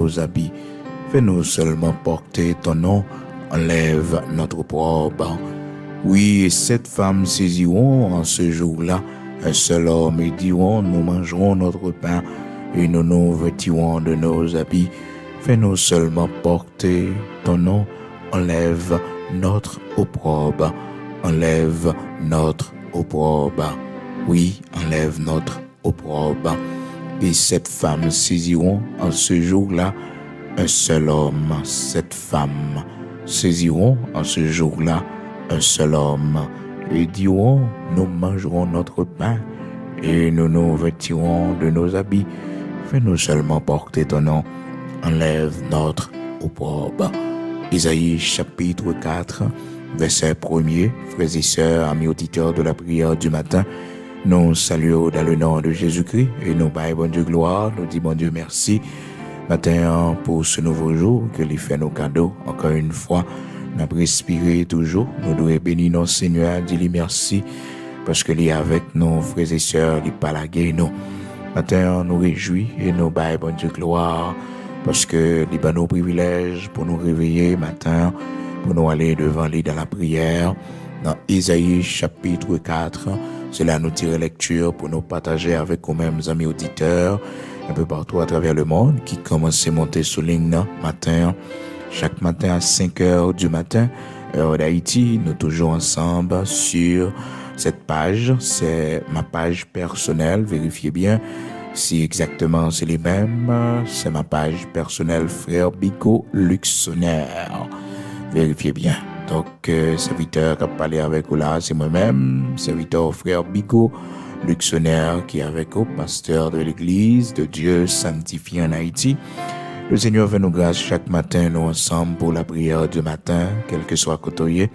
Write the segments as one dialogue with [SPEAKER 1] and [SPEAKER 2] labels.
[SPEAKER 1] nos habits. Fais-nous seulement porter ton nom, enlève notre robe. Oui, et cette femme saisiront en ce jour-là un seul homme et diront, nous mangerons notre pain et nous nous vêtirons de nos habits. Fais-nous seulement porter ton nom, enlève notre opprobre, enlève notre opprobre. Oui, enlève notre opprobre. Et cette femme saisiront en ce jour-là un seul homme. Cette femme saisiront en ce jour-là un seul homme et diront, nous mangerons notre pain et nous nous vêtirons de nos habits. Fais-nous seulement porter ton nom, enlève notre opprobre. Isaïe chapitre 4, verset 1er. Frères et sœurs, amis auditeurs de la prière du matin, nous saluons dans le nom de Jésus-Christ et nous baillons bon Dieu gloire, nous disons bon Dieu merci. Matin pour ce nouveau jour que lui fait nos cadeaux, encore une fois, nous avons respiré toujours, nous devons bénir notre Seigneur, dire merci, parce que lui est avec nos frères et sœurs, il pas la guerre nous. Matin, nous réjouis et nous baillons bon Dieu gloire, parce que il a nos privilèges pour nous réveiller matin, pour nous aller devant lui dans la prière. Dans Isaïe chapitre 4, c'est là nous tirer lecture pour nous partager avec nous-mêmes amis auditeurs, un peu partout à travers le monde, qui commence à monter sur ligne matin, chaque matin à 5 heures du matin, heure d'Haïti, nous toujours ensemble sur cette page, c'est ma page personnelle, vérifiez bien si exactement c'est les mêmes, c'est ma page personnelle Frère Bigot Luxonnaire, vérifiez bien. Donc, serviteur qui a parlé avec vous là, c'est moi-même, serviteur Frère Bigot Luxonnaire qui est avec vous, pasteur de l'église de Dieu sanctifié en Haïti. Le Seigneur fait nous grâce chaque matin, nous ensemble pour la prière du matin, quel que soit côté.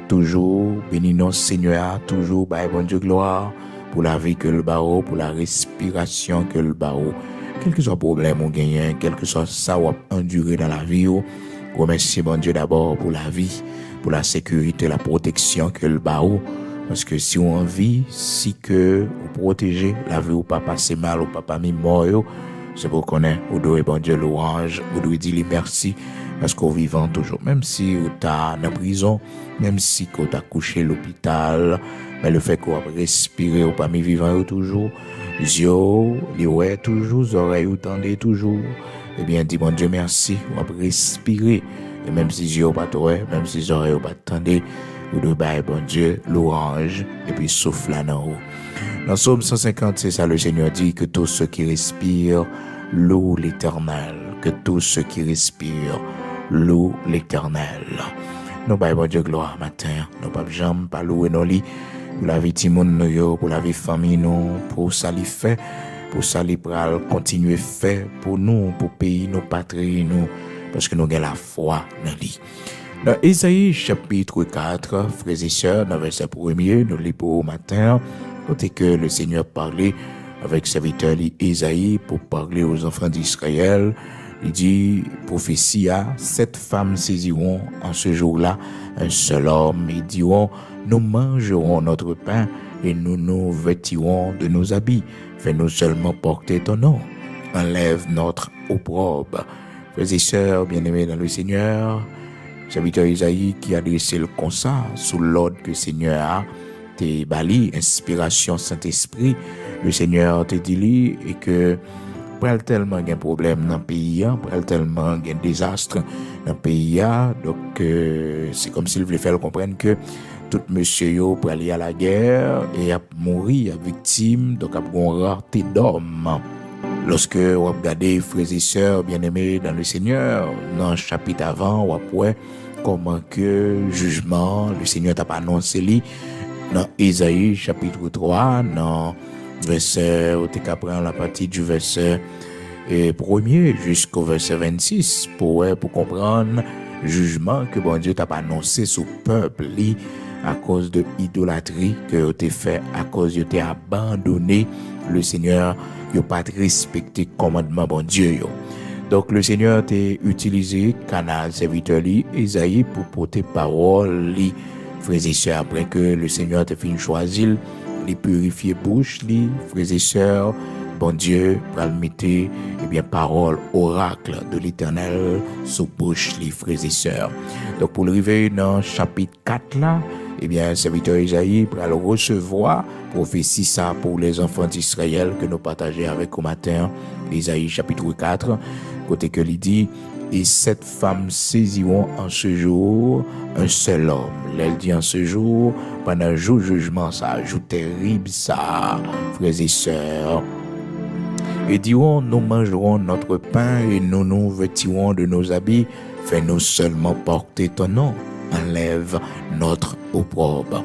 [SPEAKER 1] Toujours bénis notre Seigneur, toujours by bon Dieu gloire pour la vie que le barreau, pour la respiration que le barreau. Quel que soit le problème ou gagnant, quel que soit ça ou enduré dans la vie, remercie bon Dieu d'abord pour la vie, pour la sécurité, la protection que le barreau. Parce que si on vit, si que vous protégez, la vie ou pas passer mal ou pas mis mort, c'est pour qu'on ait, ou doit bon Dieu louange, ou doit dire merci, parce qu'on vivant toujours, même si vous êtes en prison, même si vous êtes couché à l'hôpital, mais le fait qu'on a respiré ou pas mis vivant toujours, yeux, les ouais toujours, oreilles ou tendez toujours, eh bien, dis bon Dieu merci, on a respiré, et même si yeux pas toi, même si les oreilles pas tendez, ou de bail bon Dieu, louange, et puis souffle là en haut. Dans Psaume 150, c'est ça, le Seigneur dit que tous ceux qui respirent louent l'Éternel, que tous ceux qui respirent louent l'Éternel. Nous bail bon Dieu gloire matin, nous pas jamais pas louer nos lits, pour la vie de nous, pour la vie de famille nous, pour ça li fait, pour ça li pral continuer fait pour nous, pour pays nos patries nous, parce que nous avons la foi dans lui. Dans Isaïe chapitre 4, frères et sœurs, dans verset 1er, nous lisons pour matin, côté que le Seigneur parlait avec serviteur Isaïe pour parler aux enfants d'Israël. Il dit, prophétie à 7 femmes saisiront en ce jour-là un seul homme et diront, nous mangerons notre pain et nous nous vêtirons de nos habits. Fais-nous seulement porter ton nom. Enlève notre opprobre. Frères et sœurs, bien-aimés dans le Seigneur, serviteur Isaïe qui a adressé le conseil sous l'ordre que le Seigneur a, te bali, inspiration Saint-Esprit, le Seigneur te dit et que pral tellement de problème dans le pays, pral tellement de désastre dans le pays, donc c'est comme s'il voulait faire comprendre que tout monsieur yo pour aller à la guerre et a mourir, a victime, donc a une rareté d'hommes. Lorsque vous regardez frères et sœurs bien-aimés dans le Seigneur, dans le chapitre avant, ou après, comment que jugement, le Seigneur t'a pas annoncé lui, dans Isaïe chapitre 3, dans verset, on t'a prendre la partie du verset 1er jusqu'au verset 26, pour comprendre le jugement que bon Dieu t'a pas annoncé sur le peuple, lui, à cause de l'idolâtrie que tu fait, à cause de t'es abandonné le Seigneur, il n'a pas respecté le commandement bon Dieu. Donc le Seigneur t'a utilisé canal serviteur Isaïe pour porter parole, frères et sœurs, après que le Seigneur t'a fait choisir, les purifier bouche, frères et sœurs, bon Dieu, pour le mettre, parole, oracle de l'Éternel sous bouche, les frères et sœurs. Donc, pour le réveil dans chapitre 4 là, serviteur Isaïe pour le recevoir, prophétie ça pour les enfants d'Israël que nous partageons avec au matin, Isaïe chapitre 4, côté que il dit, et 7 femmes saisiront en ce jour un seul homme. Elle dit en ce jour, pendant le jour jugement, ça, jour terrible ça, frères et sœurs. Et diront, nous mangerons notre pain et nous nous vêtirons de nos habits, fais-nous seulement porter ton nom, enlève notre opprobre.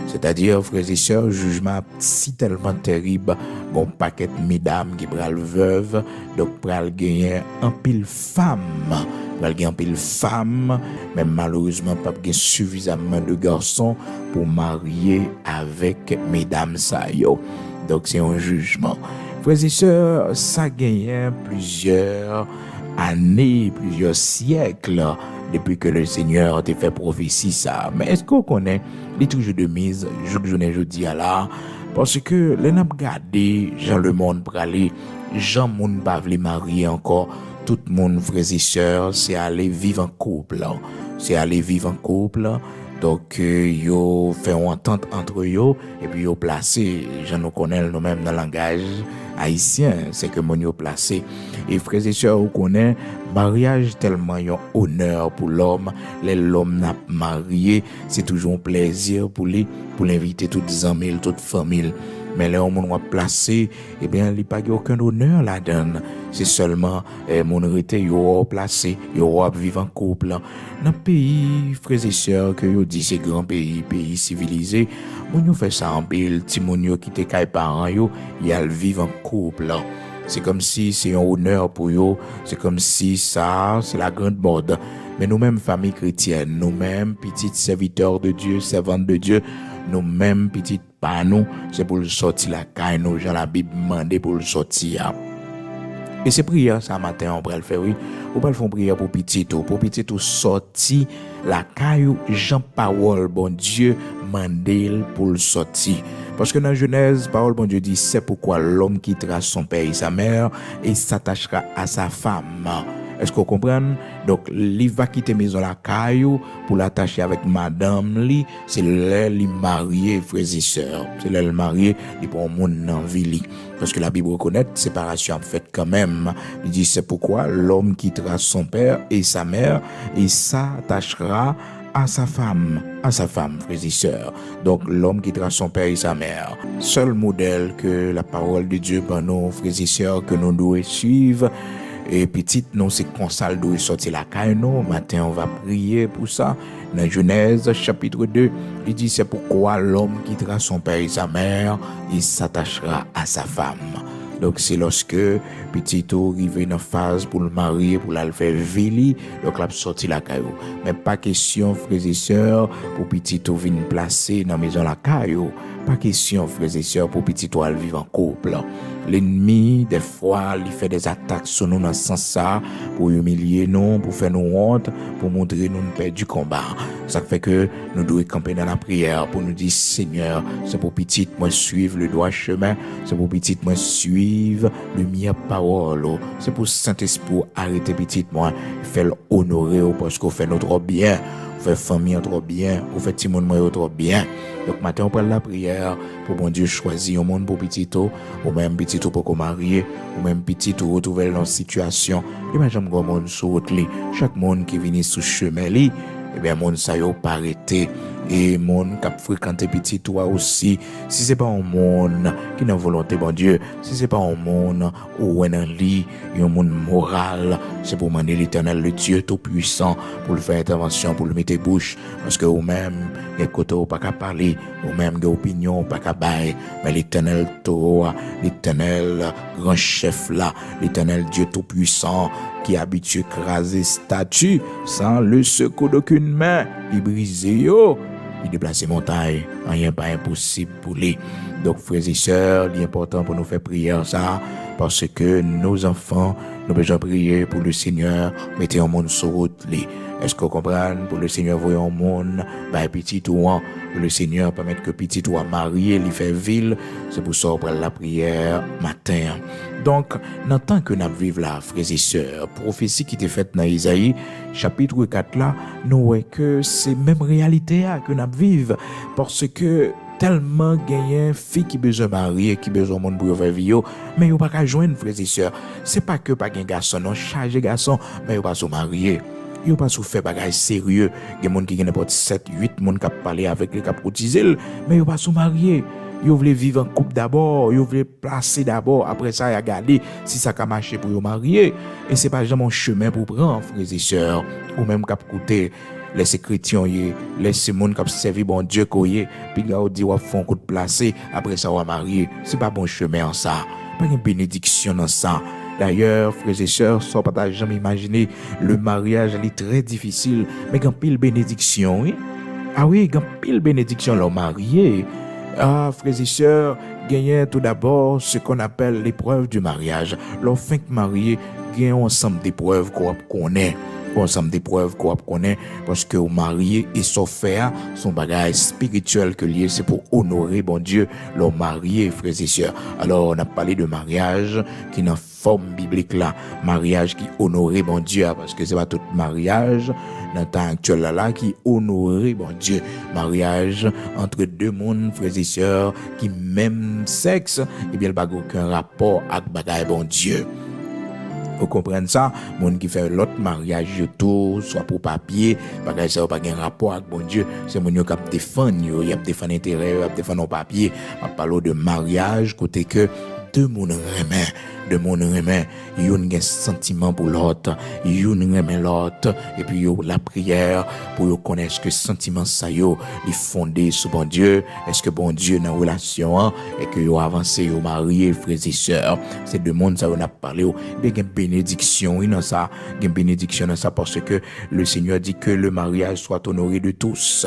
[SPEAKER 1] C'est-à-dire, frères et sœurs, jugement si tellement terrible, bon paquet de mesdames qui pral veuve, donc pral gagner un pile femme, mais malheureusement pas suffisamment de garçons pour marier avec mesdames ça yo. Donc c'est un jugement. Frères et sœurs, ça gagne plusieurs années, plusieurs siècles depuis que le Seigneur a fait prophétie ça. Mais est-ce qu'on connaît les toujours de mise, je dis à là, parce que les n'a regardé, Jean le monde pralé, Jean moun pas vle marier encore, tout le monde frères et sœurs, c'est aller vivre en couple. Donc, yo fait une entente entre yo, et puis yo placé, je nous connais nous-mêmes dans le langage haïtien, c'est que mon yo placé. Et frères et sœurs, vous connaissez, mariage tellement un honneur pour l'homme, l'homme n'a marié, c'est toujours un plaisir pour lui, pour l'inviter toutes les amis, toute famille. Mais là, on va placer, il n'y a pas aucun honneur là-dedans. C'est seulement, mon rete, yo placé, yo vivre en couple. Dans le pays, frères et sœurs, que yo dit, c'est grand pays civilisé, on fait ça en pile, ti moun yo qui te kay parents yo, y vivre en couple. C'est comme si c'est un honneur pour eux, c'est comme si ça, c'est la grande mode. Mais nous-mêmes, famille chrétienne, nous-mêmes, petites serviteurs de Dieu, servantes de Dieu, nous-mêmes, petites pas nous, c'est pour le sortir la caille, nous, Jean la Bible demande pour le sortir. Et c'est prière, ça matin, on va le faire, oui. On va le faire prière pour petit tout sortir la caille, Jean parole, bon Dieu, mandel pour le sortir. Parce que dans Genèse, parole, bon Dieu dit, c'est pourquoi l'homme quittera son père et sa mère et s'attachera à sa femme. Est-ce qu'on comprend? Donc, il va quitter maison la caillou pour l'attacher avec madame li, c'est l'elle marié, frères et sœurs. C'est l'elle marié, il pour un monde dans vie. Parce que la Bible reconnaît, séparation en fait quand même. Il dit, c'est pourquoi l'homme quittera son père et sa mère et s'attachera à sa femme, frères et sœurs. Donc, l'homme quittera son père et sa mère. Seul modèle que la parole de Dieu pour nous, frères et sœurs, que nous devons suivre. Et petite, nous, c'est qu'on s'al doit sortir la caille, nous. Matin, on va prier pour ça. Dans Genèse, chapitre 2, il dit, c'est pourquoi l'homme quittera son père et sa mère, il s'attachera à sa femme. Donc, c'est lorsque petit arrive dans phase pour le marier, pour la faire vili, donc là, sortir la caillou. Mais pas question, frères et sœurs, pour petit venir placer dans la maison la caillou. Pas question, frères et sœurs, pour petit vivre en couple. L'ennemi, des fois, il fait des attaques sur nous dans ce sens-là, pour humilier nous, pour faire nous honte, pour montrer nous perdre du combat. Ça fait que nous devons camper dans la prière pour nous dire, Seigneur, c'est pour petit moi suivre le droit chemin, c'est pour petit moi suivre le meilleur parole, c'est pour Saint-Esprit arrêter petit moi, faire l'honorer parce qu'on fait notre bien. Vous faites famille trop bien, vous faites Timon moi trop bien. Donc matin on prend la prière pour bon Dieu choisir un monde pour petit ou même petit pour qu'on marie, ou même petit ou retrouver dans situation. Imagine un monde sur route li, chaque monde qui vient sous chemin li, eh bien monde ça yo pas arrêté et monde qui fréquenter petit toi aussi. Si c'est pas un monde qui n'a volonté bon Dieu, si c'est pas un monde où on en lit, un monde moral, c'est pour demander l'Éternel, le Dieu tout puissant, pour le faire intervention, pour le mettre bouche, parce que ou même les côtés pas qu'à parler, ou même des opinions pas qu'à bailler, mais l'Éternel Torah, l'Éternel grand chef là, l'Éternel Dieu tout puissant qui habitue craser statue sans le secours d'aucune main, il brise yo. Il déplace montagne, rien pas impossible pour lui. Donc, frères et sœurs, il est important pour nous faire prière ça, parce que nos enfants, nous besoin prier pour le Seigneur, mettez un monde sur route. Est-ce qu'on comprend? Pour le Seigneur voyait un monde, bah petit ou en, pour le Seigneur permettre que petit ou en marié, il fait ville, c'est pour ça qu'on prend la prière matin. Donc, dans le temps que nous vivons là, frères et sœurs, prophétie qui était faite dans Isaïe, chapitre 4 là, nous voyons que c'est même réalité que nous vivons, parce que tellement gagné fille qui besoin marier, qui besoin monde pour faire vie, mais yo pas qu'à joindre frères et sœurs. C'est pas que pas un garçon, non chargé garçon, mais yo pas se marier. Yo pas sou fait bagay sérieux. Gen moun qui gen n'importe 7, 8 moun qui parler avec les qui cotiser, mais yo pas se marier. Yo voulez vivre en couple d'abord, yo voulez placer d'abord, après ça y a regarder si ça ka marcher pour yo marier. Et c'est pas jamais un chemin pour prendre frères et sœurs, ou même cap côté laissez chrétiens y laissez monde qui servi bon Dieu koye puis gars dit wa font coup de placer après ça va marier. C'est pas bon chemin en ça. Pas une bénédiction dans ça. D'ailleurs, frères et sœurs, ça pas jamais imaginer le mariage est très difficile, mais quand pile bénédiction, oui. Ah oui, quand pile bénédiction l'ont marié. Ah, frères et sœurs, gagnez tout d'abord ce qu'on appelle l'épreuve du mariage. L'enfant marié gagne ensemble d'épreuves qu'on connaît. Ensemble d'épreuves qu'on connaît parce que au marié et son faire son bagage spirituel que lié c'est pour honorer bon Dieu l'homme marié frères et sœurs. Alors on a parlé de mariage qui est en forme biblique là, mariage qui honorait bon Dieu parce que c'est pas tout mariage dans le temps actuel là qui honorait bon Dieu, mariage entre deux mondes frères et sœurs qui même sexe et bien il pas aucun rapport avec bagage bon Dieu. Vous comprenez ça? Moun qui fait l'autre mariage tout, soit pour papier, parce que ça n'a pas de rapport avec bon Dieu. C'est moun qui défend, il a défendu intérêt, il a défendu papier. On parle de mariage, côté que deux moun remet, yon gen sentiment pour l'autre, yon remet l'autre, et puis yo la prière pour yo connaître que sentiment ça yo, li fondé sur bon Dieu, est-ce que bon Dieu dans relation, et que yo avancé, yo marié, frères et sœurs, c'est deux mondes ça on a parlé, il y a une bénédiction, dans ça, parce que le Seigneur dit que le mariage soit honoré de tous,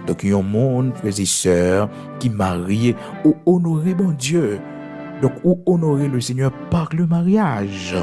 [SPEAKER 1] donc il y a un monde, frères et sœurs, qui marie ou honorer bon Dieu. Donc, ou honorer le Seigneur par le mariage.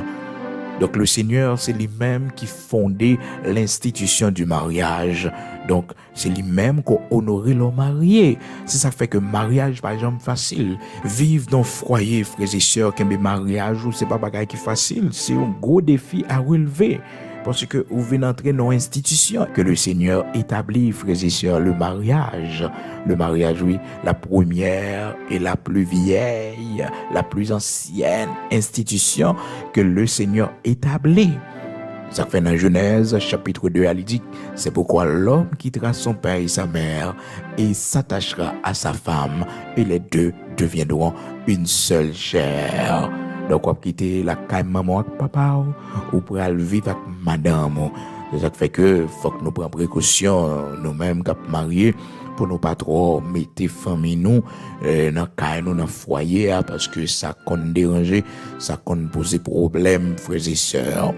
[SPEAKER 1] Donc, le Seigneur, c'est lui-même qui fondait l'institution du mariage. Donc, c'est lui-même qui honorait l'homme marié. C'est ça qui fait que mariage, par exemple, facile. Vivre dans le foyer, frères et sœurs, qu'un mariage, c'est pas bagage qui facile. C'est un gros défi à relever. Parce que vous venez d'entrer dans l'institution que le Seigneur établit, frères et sœurs, le mariage. Le mariage, oui, la première et la plus vieille, la plus ancienne institution que le Seigneur établit. Ça fait dans Genèse, chapitre 2, elle dit, c'est pourquoi l'homme quittera son père et sa mère et s'attachera à sa femme et les deux deviendront une seule chair. Donc, on va quitter la caille maman avec papa ou pour aller vivre avec madame. C'est ça qui fait que faut que nous prenions précaution, nous-mêmes, qui sommes mariés, pour nous pas trop mettre famille nous dans caille nous dans foyer parce que ça compte déranger, ça compte poser problème frères et sœurs.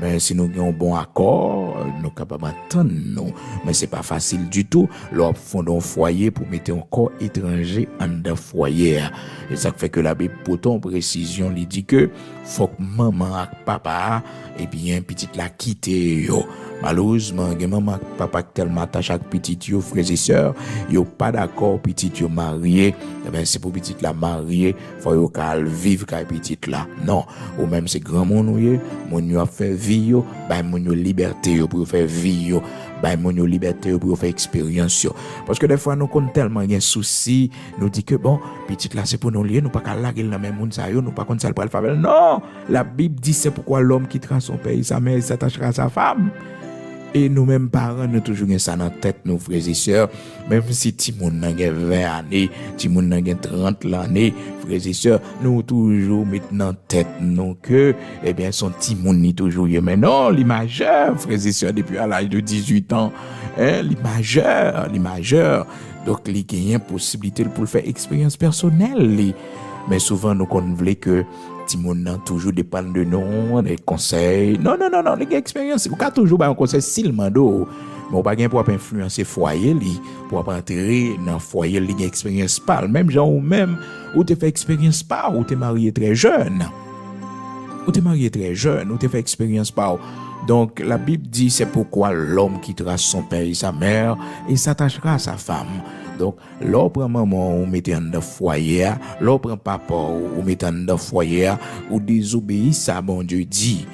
[SPEAKER 1] Mais si nous avons un bon accord, nous sommes capables d'entendre nous. Mais c'est pas facile du tout. Leur fondons un foyer pour mettre un corps étranger en dans foyer. Et ça fait que la Bible pourtant précision lui dit que faut que maman et papa et bien petite la quitter yo. Malheureusement, maman et papa tellement attachés avec petite yo frères et sœurs, yo pas d'accord petite yo marié, eh ben c'est pour petite la marier, faut yo qu'elle vivre avec petite là. Non, ou même c'est grand monde yo, mon yo a fait vie yo, ben mon yo liberté yo pour faire vie yo. Ben mon yo liberté yo pour faire expérience yo. Parce que des fois nous compte tellement un souci, nous dit que bon, petite là c'est pour nous lier, nous pas qu'à laguer dans même monde ça yo, nous pas contre ça le faire. Non, la Bible dit c'est pourquoi l'homme quittera son père et sa mère et s'attachera à sa femme. Et nous-mêmes parents, nous toujours ça dans la tête, nos frères et sœurs. Même si ti moun nan gen 20 années, ti moun nan gen 30 années, frères et sœurs, nous toujours mettons dans la tête, nous que, eh bien, son ti moun ni toujours yé. Mais non, les majeurs, frères et sœurs, depuis à l'âge de 18 ans, les majeurs. Donc, il y a une possibilité pour faire expérience personnelle. Mais souvent, nous voulons que ti moun nan toujours dépend de nous, des conseils. Non, les expériences, ou ka toujours ba un conseil seulement do. Mais on pas gain pour influencer foyer li, pour entrer dans foyer li gain expérience pas, même gens ou même ou te fait expérience pas ou te marié très jeune. ou t'es marié très jeune, ou t'es fait expérience par. Donc, la Bible dit, c'est pourquoi l'homme quittera son père et sa mère et s'attachera à sa femme. Donc, l'on prend maman ou mettez en foyer, l'on prend papa ou mettez en foyer, ou désobéit, ça, bon Dieu dit.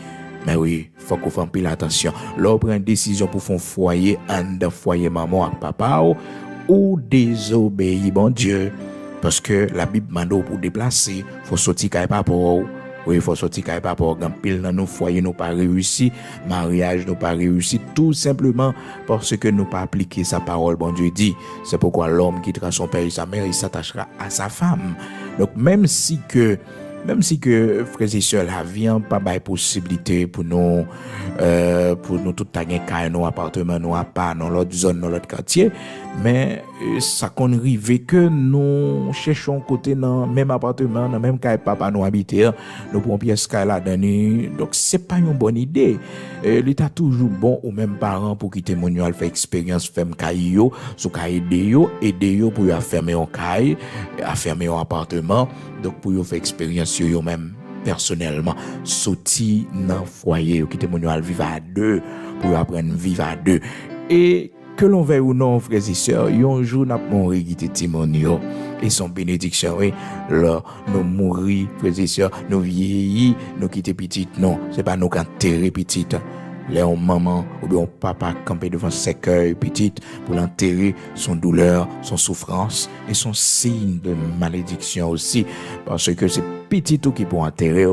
[SPEAKER 1] Mais oui, faut qu'on fasse pile attention. L'on prend une décision pour faire foyer, en foyer maman avec papa, ou désobéit, bon Dieu. Parce que la Bible m'a pour déplacer, faut sortir quand papa. Oui, il faut sortir quand papa. Quand pile dans nos foyers nous pas réussi, mariage nous pas réussi, tout simplement parce que nous pas appliqué sa parole, bon Dieu dit. C'est pourquoi l'homme quittera son père et sa mère, il s'attachera à sa femme. Donc même si que frères et sœurs la vie n'a pas de possibilité pour nous tout gagner nos appartements nous pas dans l'autre zone dans l'autre quartier, mais ça qu'on arrive que nous cherchons côté dans même appartement dans même caille papa nous habiter nous pour pièce là donner. Donc c'est pas une bonne idée. L'état toujours bon aux mêmes parents pour quitter mon yo faire expérience faire caille yo sous caille aider yo pour fermer un caille fermer un appartement. Donc pour yo faire expérience yo même personnellement sorti dans foyer quitter mon yo vivre à deux pour apprendre vivre à deux. Et que l'on veuille ou non, frères et sœurs, un jour n'a pas mouru quitter Timonio et son bénédiction, oui, là, nous mourir, frères et sœurs, nous vieillir, nous quitter petite, non, c'est pas nous qu'enterrer petite. Là, on maman ou bien on papa camper devant cercueil petite pour l'enterrer, son douleur, son souffrance et son signe de malédiction aussi, parce que c'est petit tout qui pour enterrer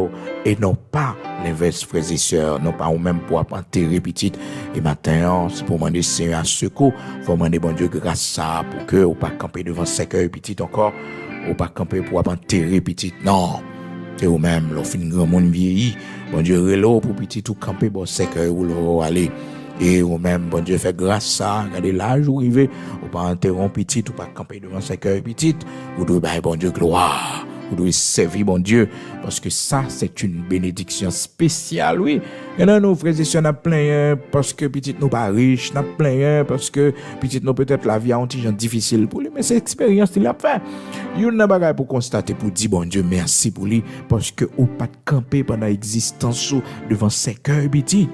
[SPEAKER 1] et non pas l'inverse, frères et sœurs, non pas ou même pour enterrer petite. Et maintenant, c'est pour demander Seigneur à secours, faut demander bon Dieu grâce ça pour que ou pas camper devant cercueil petite encore, ou pas camper pour enterrer petite. Non. C'est ou même, l'on fin grand monde vieilli, bon Dieu relo pour petit tout camper bon cercueil où l'on aller. Et ou même, bon Dieu fait grâce ça, regardez l'âge où il ou pas interrompre petit, ou pas camper devant cercueil petit, ou devez bailler bon Dieu gloire. Vous devez servir bon Dieu, parce que ça, c'est une bénédiction spéciale, oui. Et là, nos frères et sœurs, n'a plein, parce que petit nous pas riche, n'a plein, parce que petit nous peut-être la vie a un petit genre difficile pour lui, mais c'est expérience qu'il a fait. Il n'a pas pour constater, pour dire bon Dieu, merci pour lui, parce que ou pas de camper pendant l'existence devant ses cœurs petit.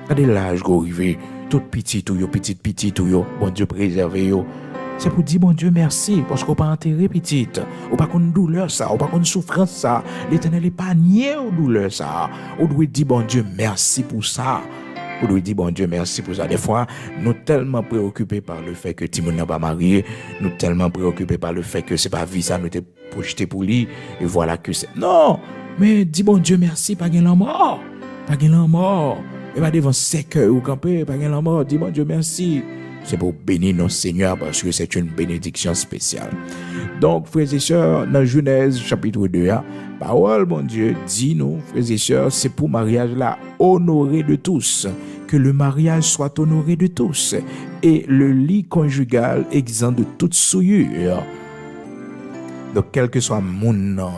[SPEAKER 1] Regardez l'âge qu'on arrive, tout petit ou yo, petit ou yo, bon Dieu préserve yo. C'est pour dire bon Dieu merci parce qu'on pas enterré petite, ou pas qu'on douleur ça, ou pas qu'on souffrance ça. L'Éternel est pas nié aux douleur ça. On doit dire bon Dieu merci pour ça. On doit dire bon Dieu merci pour ça. Des fois, nous tellement préoccupés par le fait que Timon n'a pas marié, nous tellement préoccupés par le fait que c'est pas vie ça nous était projeté pour lui et voilà que c'est non, mais dis bon Dieu merci pas gain la mort. Pas gain la mort. Et pas devant sec ou camper, pas gain la mort, dis bon Dieu merci. C'est pour bénir nos seigneurs parce que c'est une bénédiction spéciale. Donc, frères et sœurs, dans Genèse chapitre 2, parole, mon Dieu, dit nous, frères et sœurs, c'est pour mariage là, honoré de tous. Que le mariage soit honoré de tous. Et le lit conjugal exempt de toute souillure. Donc, quel que soit mon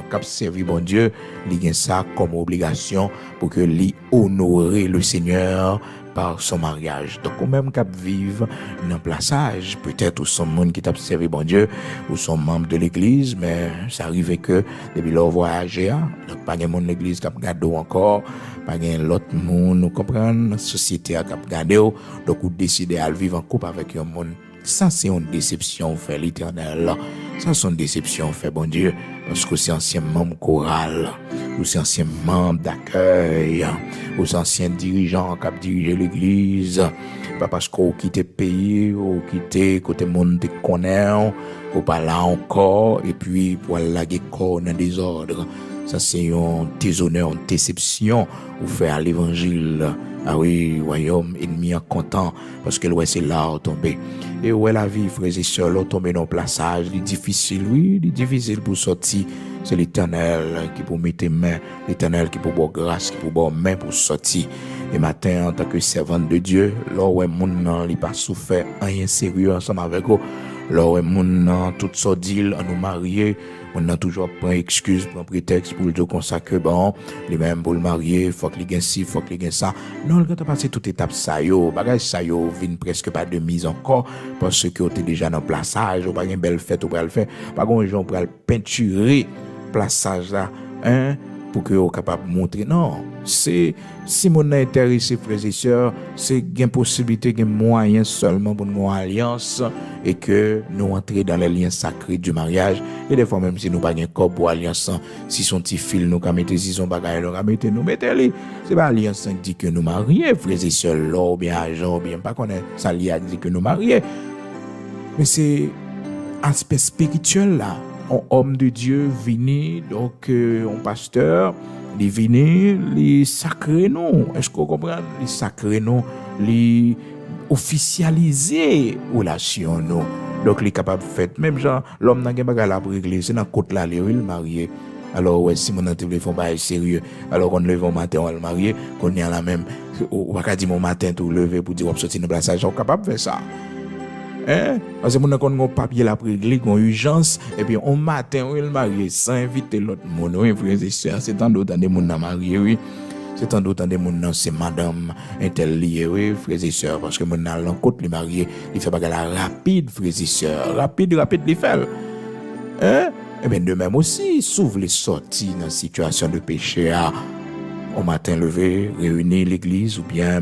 [SPEAKER 1] qui a servi bon Dieu, il a ça comme obligation pour que lui honorer le Seigneur par son mariage. Donc, ou même qu'à vivre dans plaçage, peut-être ou son monde qui t'a servi bon Dieu, ou son membre de l'église, mais ça arrive que depuis leur voyager, donc pas de monde de l'église qui a gardé encore, pas de l'autre monde, nous comprenons, la société a gardé, donc ou décider à vivre en couple avec un monde. Ça, c'est une déception, fait l'Éternel. Ça, c'est une déception, fait bon Dieu, parce que c'est ancien membre choral, ou c'est ancien membre d'accueil, ou c'est ancien dirigeant qui a dirigé l'église, pas parce qu'on quitte le pays, ou quitte côté monde te connaît, ou pas là encore, et puis pour aller corps dans des ordres. Ça, c'est un déshonneur, une déception, ou faire l'évangile. Ah oui, royaume ennemi en content, parce que ouais, c'est là où tomber. Et ouais, la vie, frères et sœurs, là, tomber dans le plaçage, il est difficile, oui, il est difficile pour sortir. C'est l'Éternel qui peut mettre main, l'Éternel qui peut boire grâce, qui peut boire main pour sortir. Et matin, en tant que servante de Dieu, là, ouais, mon nom, il pas souffert, rien sérieux ensemble avec vous. Là, ouais, mon nom, tout ça deal, à nous marier. On a toujours pris excuse, pris prétexte pour le dire comme ça que bon, les mêmes pour le marier, faut que les gagne ci, faut que les gagne ça. Non, quand tu as passé toute étape ça yo, bagage ça yo, vient presque pas de mise encore, parce que tu es déjà dans le plaçage, ou pas une belle fête, ou pas le faire, pas grand gens pour le peinturer, plaçage là, hein, pour que vous capable de montrer. Non, c'est si mon intéressé, frères et sœurs, c'est une possibilité, un moyen seulement pour nous alliance et que nous entrions dans les liens sacrés du mariage. Et des fois, même si nous n'avons pas de corps pour alliance, si son petit fil nous mettons, si son bagage nous mettons, c'est pas alliance qui dit que nous marions, frères et sœurs, là, ou bien argent, ou bien pas qu'on est sali à dire que nous marions. Mais c'est aspect spirituel là. Un homme de Dieu vini, donc un pasteur, il vini, il sacré non. Est-ce que vous comprenez? Il sacré non, il officialiser relation non. Donc il est capable de faire même genre l'homme n'a pas bagarre pour régler, c'est dans côte là il marié. Alors ouais, si mon entité font pas sérieux, alors on lève au matin on va le marier, qu'on est à la même on va pas dire mon matin tout lever pour dire on sortir dans place, on capable de faire ça. Parce que mon a un papier là pour régler une urgence et puis on matin on le marier sans inviter l'autre monde, oui frères et sœurs, c'est tant d'autres des monde marié oui. C'est tant d'autres des monde c'est madame intel lié oui frères et sœurs parce que mon a l'encontre le marié, il fait bagarre rapide frères et sœurs, rapide il fait. Et bien de même aussi, s'ouvre les sorties dans une situation de péché au matin levé, réunir l'église ou bien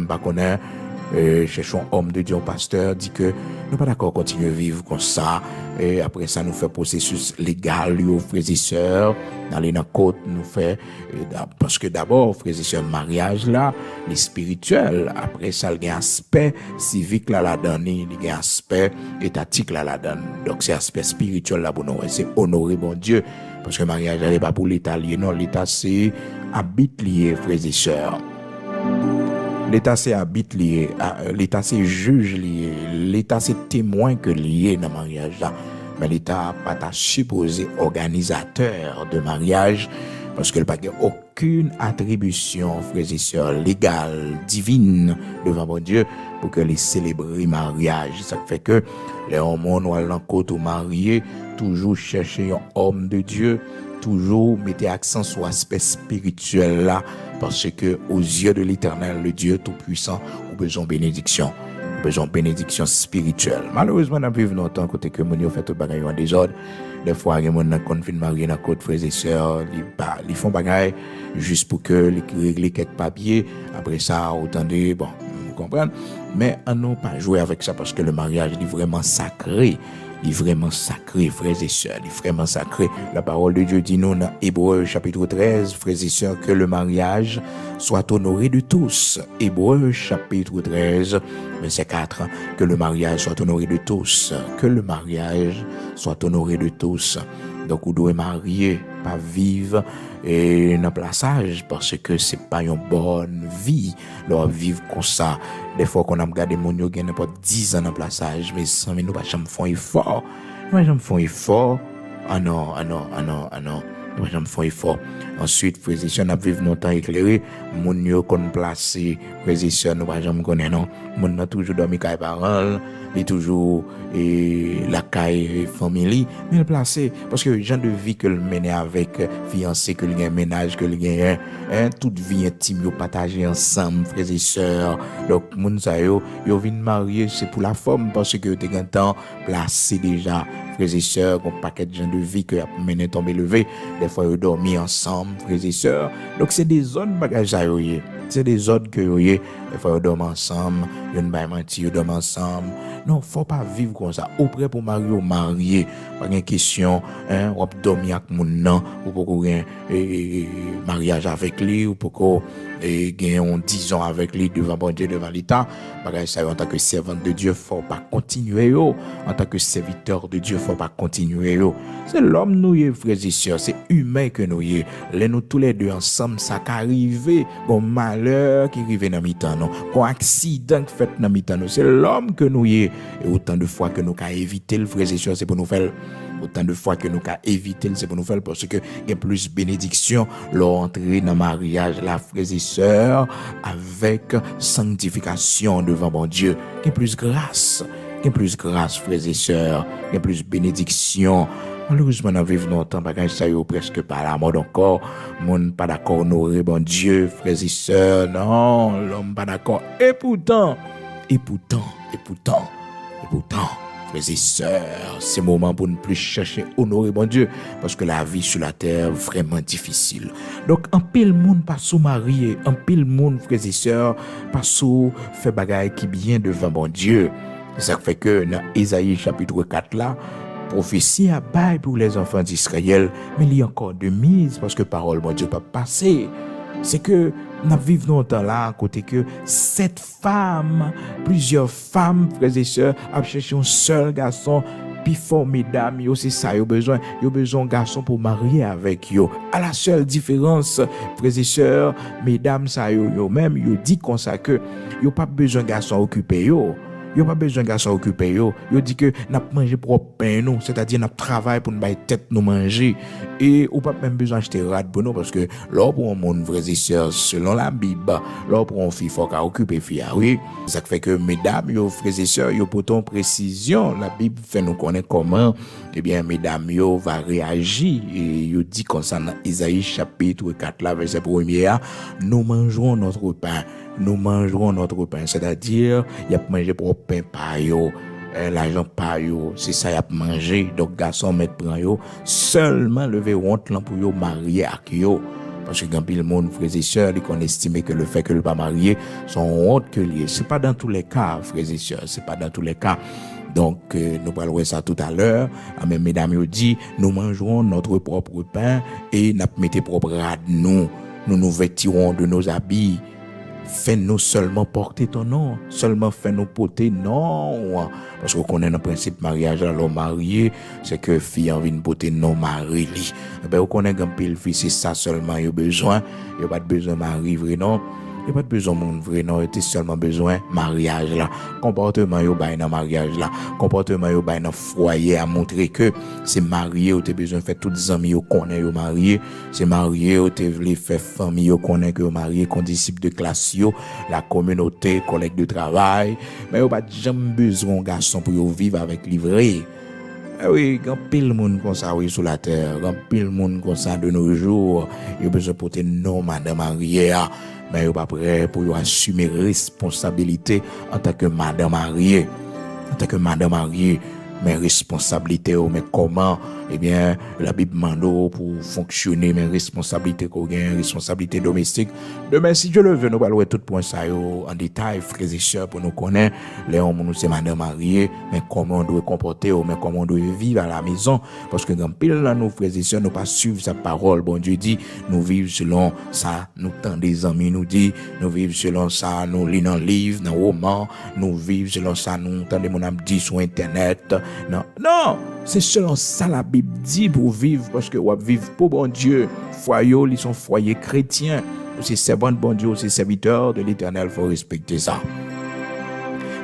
[SPEAKER 1] cherchons un homme de Dieu, un pasteur, dit que nous pas d'accord continuer à vivre comme ça. Et après ça, nous fait processus légal, aux frères et sœurs, d'aller dans la côte, nous fait, parce que d'abord, frères et sœurs, mariage là, les spirituels. Après ça, il y a un aspect civique là, là-dedans, il y a un aspect étatique là, là-dedans. Donc, c'est aspect spirituel là, pour nous, c'est honorer bon Dieu. Parce que mariage, n'est pas pour l'État lié, non, l'État c'est habite lié, frères et sœurs. L'État c'est habite lié, l'État c'est juge lié, l'État c'est témoin que lié dans le mariage là. Mais l'État pas supposé organisateur de mariage parce qu'il n'a pas aucune attribution, frères et sœurs, légale, divine devant mon Dieu pour que les célébrer mariage. Ça fait que les hommes ou l'encontre mariés toujours chercher un homme de Dieu, toujours mettez accent sur l'aspect spirituel là, parce que aux yeux de l'Éternel, le Dieu Tout-Puissant, a besoin de bénédiction. Besoin de bénédiction spirituelle. Malheureusement, dans le longtemps, côté que mon fait tout bagaille en désordre. Des fois, il y a des gens qui sont mariés dans côté frères et sœurs, ils font bagaille juste pour que les régler quelques papiers. Après ça, autant de, bon, vous comprenez. Mais on n'a pas joué avec ça parce que le mariage est vraiment sacré. Il est vraiment sacré, frères et sœurs, il est vraiment sacré. La parole de Dieu dit nous dans Hébreux chapitre 13, frères et sœurs, que le mariage soit honoré de tous. Hébreux chapitre 13, verset 4, que le mariage soit honoré de tous. Que le mariage soit honoré de tous. Donc, vous devez marier, pas vivre et dans le plaçage parce que c'est pas une bonne vie. Leur vivre comme ça. Des fois qu'on a regardé mon yo qui n'importe 10 ans dans le plaçage, mais sans nous pas jamais font effort. Moi j'aime font effort. Ah non. Moi j'aime font effort. Ensuite, frères et sœurs, on a vécu longtemps éclairé. Mon yo qu'on placé, frères et sœurs, nous pas jamais connaître non. Mon a toujours dormi avec parents, il toujours la caille famille, mais le placé parce que genre de vie que le mener avec fiancé, que le gagne ménage, que le gagne toute vie intime yo partager ensemble, frères et sœurs. Donc moun sa yo vinn marier, c'est pour la forme parce que t'es grand temps placé déjà. Frères et sœurs, un paquet de gens de vie que a mené tomber levé, des fois ils dormi ensemble, frères et sœurs. Donc c'est des zones bagages à yoyer. C'est des ordres que yoyer, des fois ils dorment ensemble, yon bay menti, ils dorment ensemble. Non, faut pas vivre comme ça. Au près pour marier, pas une question, ou dormir avec mon nan, ou pour un mariage avec lui, ou pour gagner 10 ans avec lui devant bon Dieu, devant l'État. Ça, en tant que servant de Dieu, faut pas continuer. En tant que serviteur de Dieu, faut pas continuer. C'est l'homme nous, frères et sœurs, c'est humain que nous y. Nous tous les deux ensemble, ça qu'arrive, un malheur qui arrive dans mi-temps, un accident qui fait dans mi-temps. C'est l'homme que nous y. Et autant de fois que nous avons évité le frères et sœurs, c'est pour nous faire. Autant de fois que nous avons évité, c'est pour nous faire parce que il y a plus de bénédiction, l'entrée dans le mariage, la frères et sœurs, avec sanctification devant mon Dieu. Il y a plus de grâce, frères et sœurs, il y a plus de bénédiction. Malheureusement, dans vivre longtemps, ça y est presque pas la mode encore. Monde pas d'accord honorer bon Dieu, frères et sœurs, non, l'homme pas d'accord. Et pourtant, Frères et sœurs, c'est le moment pour ne plus chercher honorer bon Dieu, parce que la vie sur la terre est vraiment difficile. Donc, un pile monde pas sous marié, un pile monde, frères et sœurs, pas sous fait bagaille qui bien devant bon Dieu. Ça fait que dans Ésaïe chapitre 4 là, prophétie à bail pour les enfants d'Israël, mais il y a encore de mise parce que parole bon Dieu pas passer. C'est que nous vivons longtemps là, à côté que plusieurs femmes, frères et sœurs, ont cherché un seul garçon, puis formidable, c'est ça, ils ont besoin d'un garçon pour marier avec eux. À la seule différence, frères et sœurs, mesdames, ça, yo même, yo dit comme ça que, yo pas besoin d'un garçon occupé, yo. Yo pas besoin de garçon occupé yo. Yo dit que n'a manger propre pain nous, c'est-à-dire n'a travail pour nous bailler tête nous manger et ou pas même besoin acheter rad pour nous parce que là pour un monde frères et sœurs selon la Bible, là pour un fille faut qu'à occuper fille oui. Ça fait que mesdames yo frères et sœurs yo pourtant précision, la Bible fait nous connaître comment mesdames yo va réagir et yo dit concernant Isaïe chapitre 4 là verset 1er, nous mangerons notre pain. Nous mangerons notre pain, c'est-à-dire il y a manger pour pain par yo, l'argent par yo, c'est ça y a manger. Donc garçon mettre prend yo seulement lever honte là pour yo marier avec yo. Parce que quand le monde frères et sœurs, ils qu'on estime que le fait que le pas marié sont honte que lié. C'est pas dans tous les cas, frères et sœurs, c'est pas dans tous les cas. Donc nous parlerons ça tout à l'heure. Mais mesdames yo dit, nous mangerons notre propre pain et nous mettons propre rad nous nous vêtirons de nos habits. Fais-nous seulement porter ton nom, seulement fais-nous porter non. Parce qu'on connaît le principe mariage, alors marié, c'est que fille envie de porter non mari. On connaît qu'un pile fille, c'est ça seulement, il y a besoin, il n'y a pas de besoin de mari, vrai non. Il n'y a pas de besoin de monde vrai, non. Il y a seulement besoin de mariage là. Comportement, il y a dans mariage là. Comportement, il y a dans foyer à montrer que c'est marié, ou tu as besoin de faire tous les amis, ou connaît, ou marié. C'est marié, ou tu veux faire famille, ou connaît que marié, qu'on disciple de classe, la communauté, collègue de travail. Mais il n'y a pas jamais besoin de garçon pour vivre avec livret. Oui, quand pile monde comme ça oui sur la terre, quand pile monde comme ça de nos jours, il y a besoin de porter non madame mariée, mais il n'est pas prêt pour assumer responsabilité en tant que madame mariée. En tant que madame mariée, mes responsabilités, mais comment, la Bible demande pour fonctionner, mes responsabilités qu'on gagne, responsabilités domestiques. Demain, si Dieu le veut, nous allons tout point ça en détail, frères et sœurs, pour nous connaître, les hommes, nous, c'est madame mariée, mais comment on doit comporter, mais comment on doit vivre à la maison. Parce que dans pile, là, nos frères et sœurs, nous pas suivre sa parole. Bon Dieu dit, nous vivons selon ça, nous tendons des amis, nous dit, nous vivons selon ça, nous lisons dans le livre, dans le roman, nous vivons selon ça, nous tendons mon âme dit sur Internet. Non, c'est selon ça la Bible dit pour vivre, parce que on vivre pour bon Dieu. Foyer, ils sont foyers chrétiens. C'est servant de bon Dieu, c'est serviteur de l'Éternel, il faut respecter ça.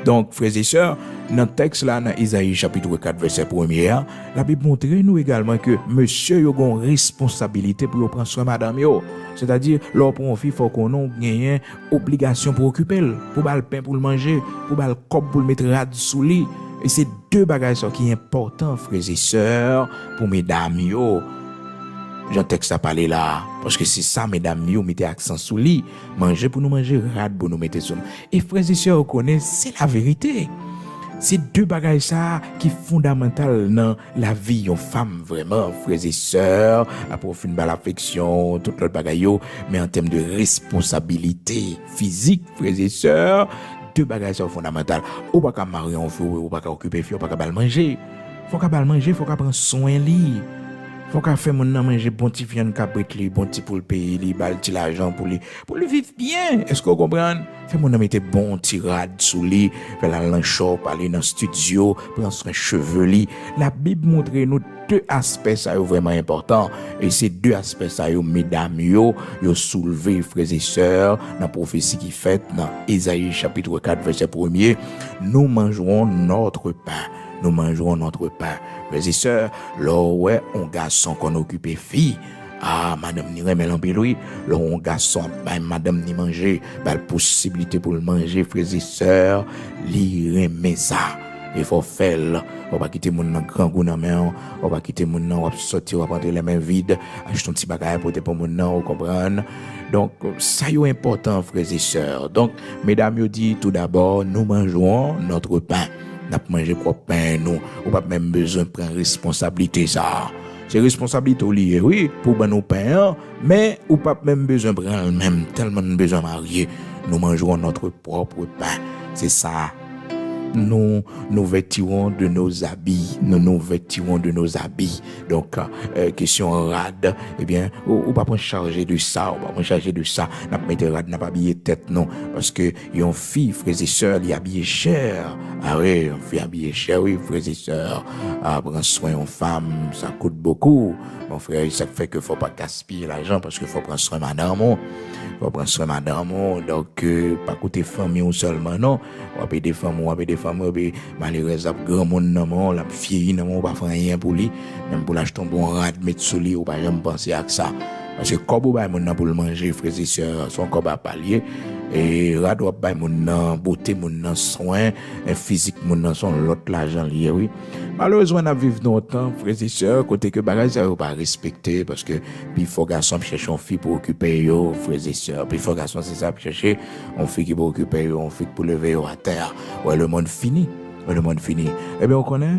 [SPEAKER 1] Donc, frères et sœurs, dans le texte là, dans Isaïe chapitre 4, verset 1er, la Bible montre nous également que monsieur a une responsabilité pour prendre soin de madame yo. C'est-à-dire, lors pour un fille, il faut qu'on ait une obligation pour occuper, pour le pain pour le manger, pour le cop pour le mettre rad sous lit. Et c'est deux bagages qui sont importants, frères et sœurs, pour mesdames yo. J'en texte à parler là, parce que c'est ça, mesdames yo, mettez accent sous lit. Manger pour nous manger, rad pour nous mettre sous lit. Et frères et sœurs, connaissent, c'est la vérité. C'est deux bagages ça qui sont fondamentales dans la vie d'une femme, vraiment, frères et sœurs, à profiter de l'affection, tout le bagage, mais en termes de responsabilité physique, frères et sœurs, deux bagages sont fondamentales. Ou pas qu'à marier en feu, ou pas qu'à occuper fille, ou pas qu'à manger. Faut qu'à manger, faut qu'à prendre soin lui. Faut qu'à faire mon nom manger bon petit viande cabrit li, bon petit pour le payer li, bal ti l'argent pour lui vivre bien. Est-ce que vous comprenez? Fait mon nom mettre bon tirade sous lui, faire la lanchop, aller dans studio, prendre soin cheveux li. La Bible montre nous deux aspects ça vraiment importants et ces deux aspects ça mesdames yo soulevé frères et sœurs dans prophétie qui fait dans Ésaïe chapitre 4 verset 1er, nous mangerons notre pain. Nous mangerons notre pain. Frères et sœurs, là ouais, on garçon qu'on occupe fille. Ah, madame ni remet l'empilou, là on garçon, madame ni manger, la possibilité pour le manger, frères et sœurs, li remet ça. Il faut faire, on va quitter mon grand goût dans main, on va quitter mon nom, on va sortir, on va prendre les mains vides, acheter un petit bagage pour mon nom, vous comprenez? Donc, ça y est important, frères et sœurs. Donc, mesdames, yo dit tout d'abord, nous mangeons notre pain. n'a pas mangé propre pain nous, ou pas même besoin de prendre responsabilité ça. C'est responsabilité liée, oui, pour ben nous pain, mais ou pas même besoin de prendre même tellement besoin de marier, nous mangerons notre propre pain. C'est ça. Nous vêtirons de nos habits, nous vêtirons de nos habits. Donc, question rade, eh bien, ou pas prendre charger de ça, ou pas prendre charger de ça, n'a pas mettre rade, n'a pas habillé tête, non, parce que yon fille, frères et sœurs, il habillé cher. Ah oui, yon fille habillé cher, oui, frères et sœurs, prendre soin en femme, ça coûte beaucoup. Mon frère, ça fait que faut pas gaspiller l'argent, parce que faut prendre soin madame, faut prendre soin madame, donc, pas côté famille ou seulement, non, on va des femmes, malheureusement, grand monde non, la vieille non, pas faire rien pour lui, même pour l'acheter un bon rad, mettre sous lui, ou pas jamais penser à ça. Parce que comme vous avez mon pour le manger, frères et sœurs, son corps à palier, et rad ou pas mon beauté, mon soin, physique, mon son l'autre l'argent lié, oui. Malheureusement, on a vécu dans le temps, frères et sœurs, côté que bagage, ça pas respecter, parce que, puis il faut garçon chercher une fille pour occuper yo, frères et sœurs, puis il faut garçon, c'est ça, chercher une fille qui pour occuper yo, une fille pour lever yo à terre. Ouais, le monde fini. Le monde fini. Eh bien, on connaît,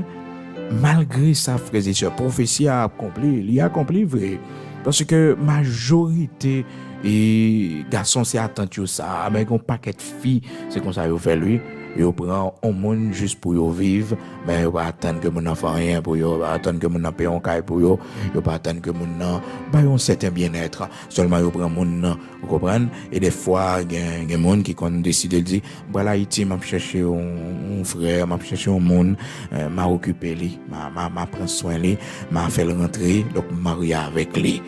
[SPEAKER 1] malgré ça, frères et sœurs, prophétie a accompli, il a accompli vrai. Parce que majorité et garçons c'est attendu ça, avec un paquet de filles, c'est comme ça ils fait lui. Ils prend un monde juste pour y vivre, mais ils pas attendre que mon enfant rien pour eux, pas attendre que mon enfant paye un caille pour eux, ils pas attendre que mon enfant un certain bien-être. Seulement ils prend mon, vous comprenez? Et des fois il y a des monde qui quand décide de dire voilà Haïti m'a chercher un frère, m'a chercher un monde, m'a occupé lui, m'a prend soin lui, m'a fait rentrer, donc marier avec lui.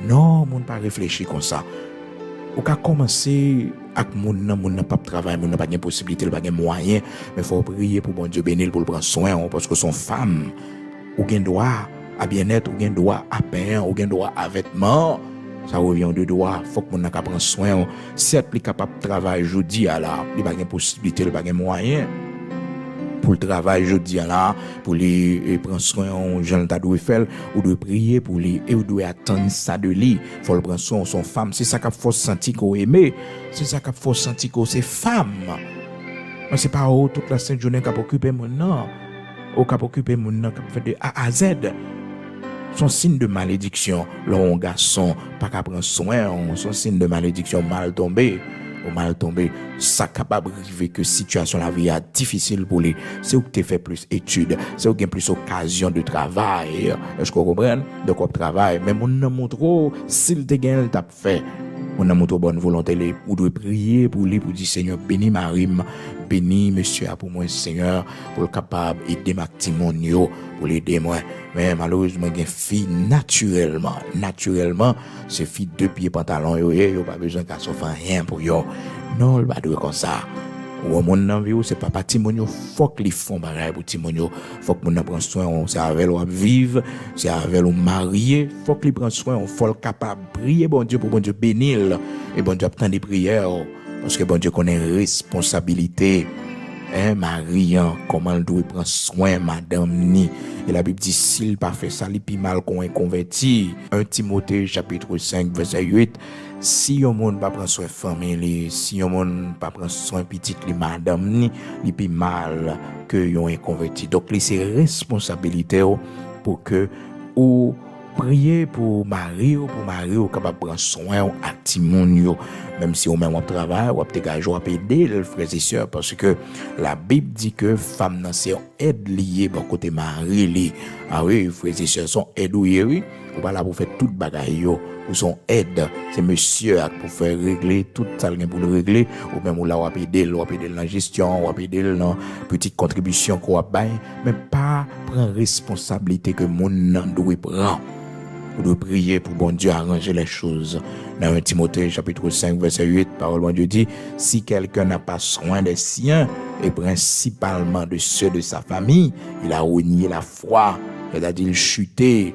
[SPEAKER 1] Non, moun pas réfléchir comme ça. Ou ka commencer avec moun nan pas travail, moun nan pas de possibilité, pas de moyen, mais faut prier pour bon Dieu bénir pour le prendre soin parce que son femme ou gen droit à bien-être, ou gen droit à pain, ou gen droit à vêtements. Ça revient de droit, faut que moun nan ka prendre soin. Certes, li capable travailler jodi à la, li pas de possibilité, pas de moyen. Pour le travail, je dis là, pour les prendre soin, Jean ta doit faire, ou doit prier pour lui, et ou doit attendre ça de lui. Faut le prendre soin son femme. C'est ça qu'il faut sentir qu'on aime. C'est ça qu'il faut sentir qu'on c'est femme. Mais c'est pas toute la sainte journée qu'a occupé mon nom. Ou qu'a occupé mon nom, qu'a fait de A à Z. Son signe de malédiction, l'on garçon, pas qu'à prendre soin, son signe de malédiction mal tombé. Ou mal tombé, ça capable arriver que situation la vie est difficile pour lui. C'est où tu fais plus études, c'est où tu as plus occasion de travail. Est-ce que vous comprenez? De quoi travail, mais mon ne montre s'il te gagne, t'a fait. On a montré bonne volonté, ou doit prier pour lui, pour dire Seigneur, bénis ma rime, bénis monsieur pour moi, Seigneur, pour le capable aider ma petit monde, pour l'aider moi. Mais malheureusement, il y a une fille naturellement, c'est fille deux pieds pantalon, il n'y a pas besoin qu'elle s'offre rien pour yo. Non, il va être comme ça. Ou mon nan vie c'est pas Timonio, faut que les font bagaille pour Timonio, faut que mon prend soin, c'est avec ou vivre, c'est avec ou marier, faut que les prend soin, on faut le capable prier bon Dieu pour bon Dieu bénir et bon Dieu attend des prières parce que bon Dieu connaît responsabilité. Marie, comment elle doit prendre soin madame ni. Et la Bible dit s'il pas fait ça, il plus mal qu'on est converti. 1 Timothée chapitre 5 verset 8. Si on monde pas prendre soin famille, si on monde pas prendre soin petite li madame ni, il plus mal que yon est converti. Donc c'est responsabilité pour que ou prier pour Marie ou capable prendre soin à Timonio, même si on même au travail ou peut gage ou aider les frères et sœurs parce que la Bible dit que femme nan c'est aide liée bon côté Marie li. Ah oui, frères et sœurs sont aide oui, ou pas là pour faire toute bagaille yo, ou son aide, c'est monsieur pour faire régler tout ça pour le régler ou même ou là ou aider la gestion, ou aider dans petite contribution qu'on a bail, mais pas prendre responsabilité que mon nan doit prendre. Vous devez prier pour bon Dieu arranger les choses. Dans 1 Timothée chapitre 5 verset 8, parole de Dieu dit, si quelqu'un n'a pas soin des siens, et principalement de ceux de sa famille, il a renié la foi, c'est-à-dire il chuté.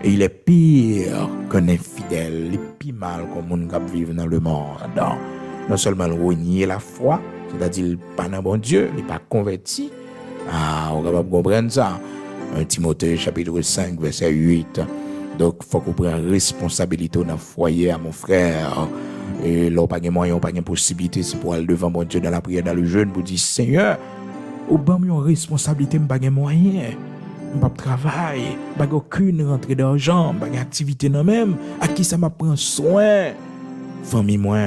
[SPEAKER 1] Et il est pire qu'un infidèle, il est pire mal comme on qui vivre dans le monde. Non seulement il renié la foi, c'est-à-dire il n'est pas dans bon Dieu, il n'est pas converti. On va comprendre ça. 1 Timothée chapitre 5 verset 8. Donc il faut qu'on prenne responsabilité dans le foyer à mon frère. Et là pas de moyen, pas de possibilité, c'est pour aller devant mon Dieu dans la prière, dans le jeûne pour dire Seigneur, Ou ban une responsabilité, m'pas gen moyen. M'pas travail, m'pas aucune rentrée d'argent, m'pas activité non même. À qui ça m'a prend soin? Famille moi.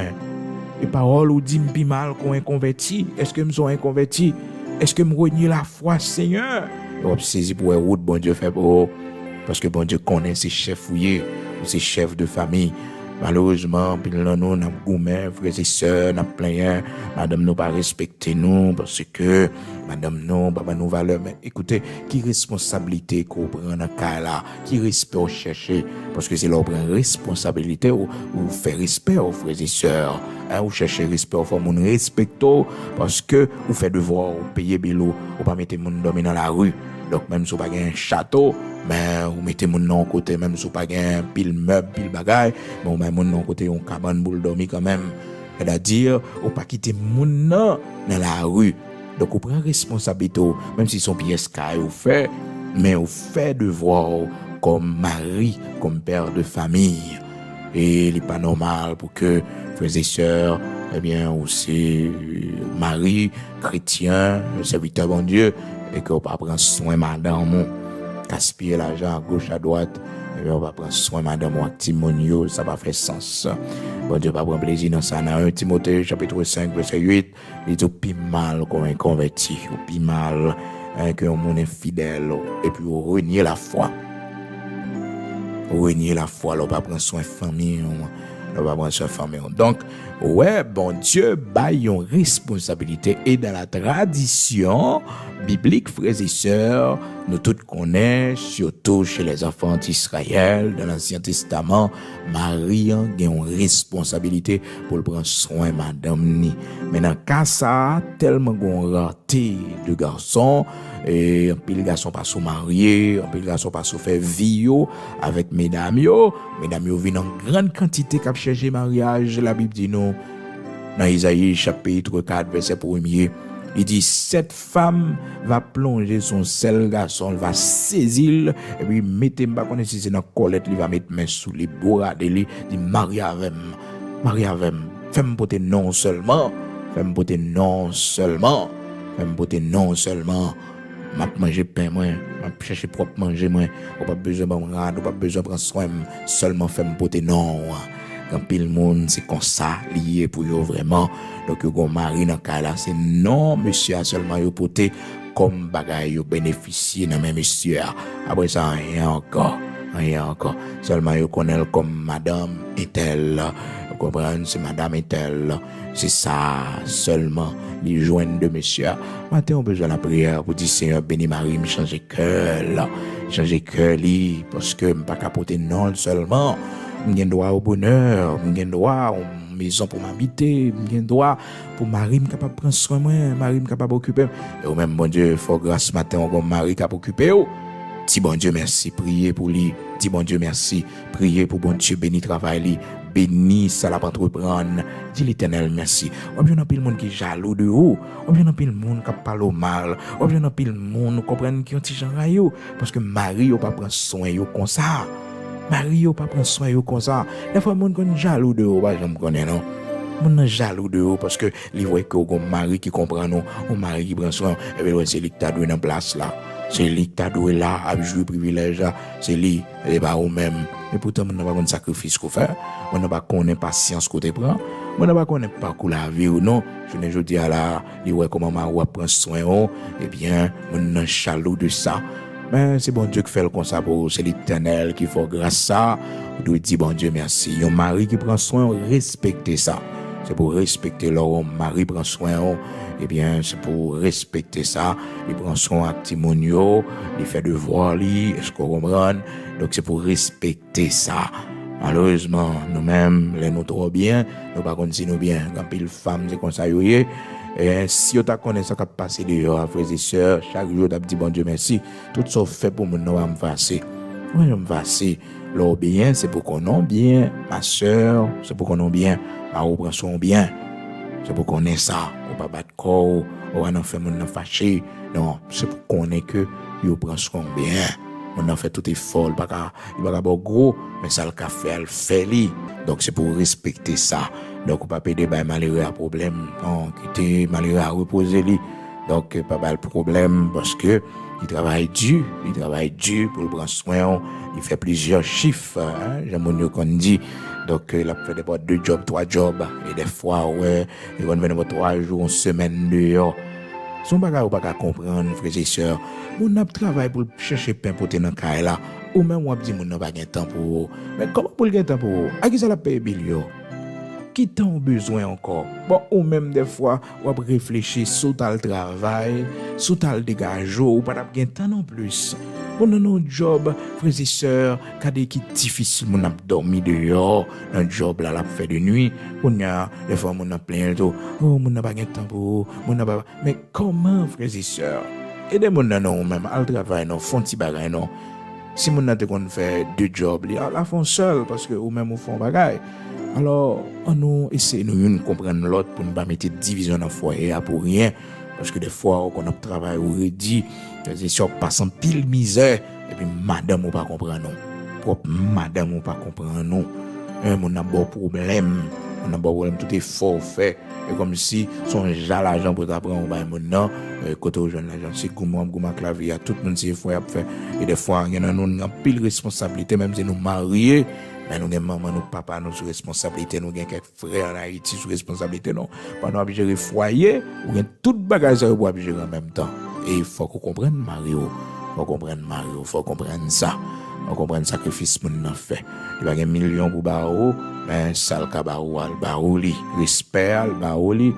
[SPEAKER 1] Et parole ou dit m'pi mal qu'on est converti. Est-ce que m'son inconverti? Est-ce que m'renier la foi Seigneur? On saisi pour route bon Dieu fait pour parce que bon Dieu connaît ses chefs fouillés ou ses chefs de famille. Malheureusement, puis là nous n'a goumé frères et sœurs, n'a plein madame nous pas respecter nous parce que madame nous pas nous valeur mais écoutez, qui responsabilité qu'on prend dans cas là, qui respect on chercher parce que c'est leur prendre responsabilité ou faire respect aux frères et sœurs, ou chercher respect aux femmes, on respecte parce que ou fait devoir ou payer bilou ou pas mettre monde dormir dans la rue. Donc même si vous pas un château, mais vous mettez mon nom côté même si vous pas un pile meuble, pile bagaille, bon mais mon nom côté on cabane pour dormir quand même. C'est-à-dire ou pas quitter mon nom dans la rue. Donc vous prenez responsabilité même si son pièce caille ou fait, mais vous fait devoir comme mari, comme père de famille. Et il n'est pas normal pour que frères et sœurs, eh bien aussi mari chrétien, serviteur bon Dieu, et qu'on va prendre soin madame, gaspiller l'argent à gauche à droite, et on va prendre soin madame ou Timonio, ça va faire sens. Bon Dieu va prendre plaisir dans ça. Dans 1 Timothée chapitre 5 verset 8, il dit plus mal qu'on est converti, ou plus mal qu'on est fidèle, et puis on renier la foi. Renier la foi, on va prendre soin famille, on va prendre soin famille. Donc, ouais, bon Dieu, baille une responsabilité et dans la tradition biblique, frères et sœurs, nous tous connaissons, surtout chez les enfants d'Israël, dans l'Ancien Testament, Marie a une responsabilité pour prendre soin de madame ni. Mais dans le cas ça, tellement qu'on raté de garçons, et un pile garçon pas sous marié, un pile garçon pas sous fait vie avec mesdames yo viennent en grande quantité cap chercher mariage. La Bible dit non dans Isaïe chapitre 4 verset 1er, il dit cette femme va plonger son seul garçon, elle va saisir et puis mettre pas connaître si c'est dans colette, il va mettre main sous les bras de lui, dit marie avec femme porter non seulement m'a manger pain moi, m'a chercher propre manger moi, ou pas besoin de rad, ou pas besoin prendre soin seulement faire me porter non. Quand pile monde c'est comme ça lié pour eux vraiment. Donc yo mari dans cas là, c'est non monsieur seulement yo porter comme bagaille yo bénéficier dans même monsieur. Après ça rien encore. Seulement yo connaît comme madame est-elle. Vous comprenez, c'est madame est-elle. C'est ça seulement les joints de monsieur. Matin on besoin de la prière pour dire Seigneur bénis Marie, me changer cœur li parce que me pas capoter non seulement. M'gen droit au bonheur, m'gen droit une maison pour m'habiter, m'gen droit pour Marie me capable prendre soin moi, Marie me capable occuper. Et même bon Dieu, faut grâce matin on comme Marie capable occuper. Dis bon Dieu merci, priez pour lui. Dis bon Dieu merci, priez pour bon Dieu béni travail lui. Béni ça la entreprendre. Dis l'Éternel merci. On bien un pile monde qui jaloux de haut. On bien un pile monde qui parle mal. On bien un pile monde comprendre qui ont petit genre yo parce que Marie yo pas prend soin yo comme ça. Marie yo pas prend soin yo comme ça. Des fois monde qu'on jaloux de haut, pas j'aime connais non. Mon jaloux de haut parce que li voit que on mari qui comprend non, on mari qui prend soin et bien c'est lui qui t'a donné en place là. C'est lui qui t'a doué là, a joué privilège là, c'est lui, et pas ou même. Et pourtant, on n'a pas un sacrifice qu'on fait, on n'a pas connaît patience qu'on te prend, on n'a pas connaît parcours la vie ou non. Je ne dis à la, il voit comment ma roi prend soin, eh bien, on est jaloux de ça. Mais c'est bon Dieu qui fait le comme ça pour c'est l'Éternel qui fait grâce ça. On doit dire bon Dieu merci. Un mari qui prend soin, respecter ça. C'est pour respecter leur mari prend soin. Eh bien, c'est pour respecter ça. Il prend soin à Timonio, il fait devoir lui, est-ce qu'on comprend? Donc c'est pour respecter ça. Malheureusement, nous-mêmes, les nous trop bien, nous pas si nous bien. Quand pile femme c'est comme ça et si on t'a connaît ça qui passe dehors, frères et sœurs, chaque jour t'as dit bon Dieu merci. Tout ça fait pour nous va me passer. Moi je me passer. L'or bien, c'est pour qu'on ait bien, ma sœur, c'est pour qu'on ait bien, ma représentation bien. C'est pour qu'on ait ça, on pas battre corps, on va faire mon fâché. Non, c'est pour qu'on ait que yo prend soin bien. On a fait tout effort, il pas gros, mais ça le café elle fait li. Donc c'est pour respecter ça. Donc on pas péder ba malheureux à problème, non, quitter malheureux à reposer li. Donc, pas mal de problème parce que il travaille dur pour prendre soin, il fait plusieurs chiffres, hein, j'aime qu'on dit. Donc, il a fait d'abord 2 jobs, 3 jobs, et des fois, ouais, il va venir 3 jours, une semaine dehors. Son bagage ou pas comprendre, frères et sœurs. Mon a travail pour chercher pain pour tenir dans là. Ou même on dit mon n'a pas de temps pour. Mais comment pour le temps pour? À qui ça la paye bill yo? Qui t'en besoin encore? Bon, ou même des fois, on va réfléchir sur le travail, sur le dégage, ou pas de temps non plus. On a un job, frères et sœurs, qui est difficile, on a dormi dehors, un job là, la fait de nuit, on a, des fois, on a plein de temps, oh, on n'a pas de temps pour, on n'a pas, mais comment, frères et sœurs? Aidez-moi non, même, à travail, non, font petit bagay, non. Si on a fait 2 jobs, la font seul, parce que, ou même, on font bagay. Alors, on nous essaie de comprendre l'autre pour ne pas mettre division dans le foyer pour rien. Parce que des fois, on a travail ou redit, c'est sûr, passant pile misère, et puis madame ou pas comprendre non. Propre madame ou pas comprendre non. On a bon problème, tout est forfait. Et comme si son l'argent pour t'apprendre, on va maintenant, côté aux jeunes, l'argent, c'est gourmand clavier, tout le monde s'y faut faire. Et des fois, il y en a une pile responsabilité, même si nous mariés. Mais nous avons maman, nous papa, nous sous responsabilité, nous avons quelques frères en Haïti sous responsabilité, non. Pendant que gérer foyer, nous avons tout bagage pour gérer en même temps. Et il faut qu'on comprenne Mario. Faut comprendre ça. Faut comprendre le sacrifice que nous avons fait. Il y a des millions pour Barreau, mais ça le Cabarou al Barouli. Respect al Barouli.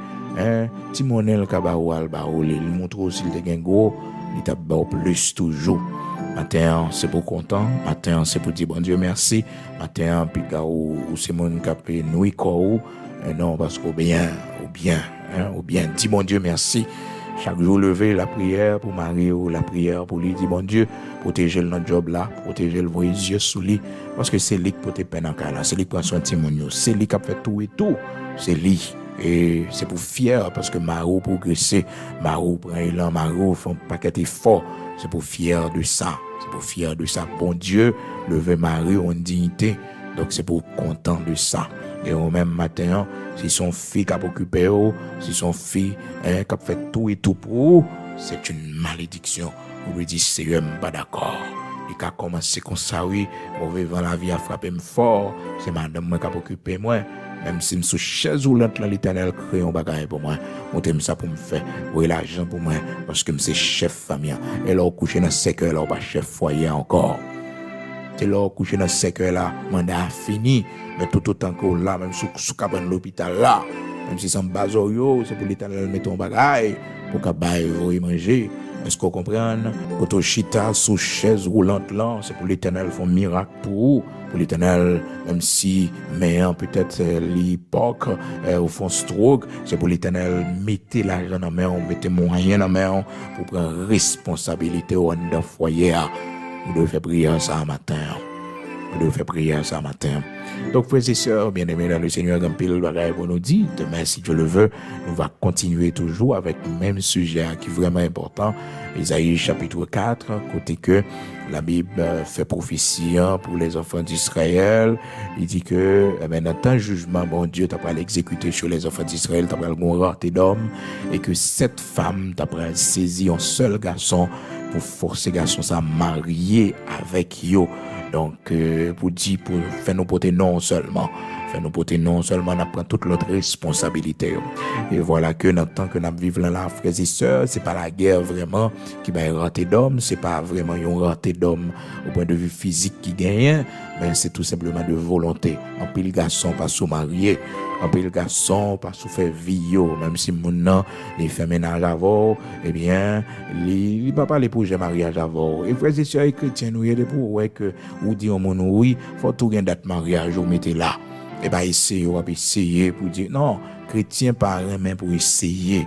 [SPEAKER 1] Timonel Cabarou al Barouli. Il montre aussi le gros, il t'a plus toujours. Matin, c'est pour content. Matin, c'est pour dire bon Dieu merci. Matin, puis ou c'est mon capé nuit quoi non parce qu'au bien, dis bon Dieu merci. Chaque jour lever la prière pour Marie ou la prière pour lui dire bon Dieu, protéger notre job là, protéger le voyer yeux sous lui parce que c'est lui qui peut te peine en là, c'est lui qui prend soin de Timonio, c'est lui qui a fait tout et tout, c'est lui. Et c'est pour fier parce que Marou progresser, Marou prend élan, Marou fait un paquet d'efforts. C'est pour fier de ça. Bon Dieu, lever Marie en dignité. Donc c'est pour content de ça. Et au même matin, si son fille qui a occupé, si son fille qui a fait tout et tout pour, c'est une malédiction. Vous lui dites, c'est pas d'accord. Il a commencé comme ça, oui, mauvais vent la vie a frappé fort. C'est madame qui a occupé moi. Même si je suis chaise roulante là, l'Éternel crée un bagage pour moi. Montre ça pour me faire. Oui, l'argent pour moi. Parce que je suis chef famille. Et là, couché dans 5 heures, là, pas chef foyer encore. Et là, couché dans 5 heures, là, mandat fini. Mais tout autant que là, même sous cabane l'hôpital là, même si c'est un bazoyo, c'est pour l'Éternel mettre un bagage. Pour qu'il vous manger. Est-ce qu'on comprend? Quand on chita sous chaise roulante là, c'est pour l'Éternel faire un miracle pour vous. Pour l'Éternel, même si, mais peut-être l'époque, au fond stroke, c'est pour l'Éternel, mettez l'argent dans la main, mettez moyen dans la main pour prendre responsabilité au dans le foyer. Vous devez faire prier ça matin. Donc, frères et sœurs, bien-aimés dans le Seigneur, comme pile bagaille pour nous dire, demain, si Dieu le veut, nous va continuer toujours avec le même sujet qui est vraiment important. Isaïe chapitre 4, côté que la Bible fait prophétie pour les enfants d'Israël. Il dit que, dans ton jugement, bon Dieu, t'as pas l'exécuter sur les enfants d'Israël, t'as pas le bon raté d'homme, et que cette femme, t'as pas saisi un seul garçon pour forcer garçon à marier avec yo. Donc, pour faire nous porter non seulement, on apprend toute notre responsabilité. Et voilà que dans le temps que nous vivons là, frères et sœurs, c'est pas la guerre vraiment qui va rater d'homme, c'est pas vraiment un raté d'homme au point de vue physique qui gagne, mais c'est tout simplement de volonté. En pile garçon pas sous marié, en pile garçon pas sous faire vie, même si mon nom, les fait ménage avant, eh bien, il va pas les pour mariage avant. Et frères et sœurs chrétiens, nous y est pour ouais que ou dit au monde oui, faut tout gain date mariage ou mettez là. Et ben essayer pour dire non, chrétien pas remet pour essayer.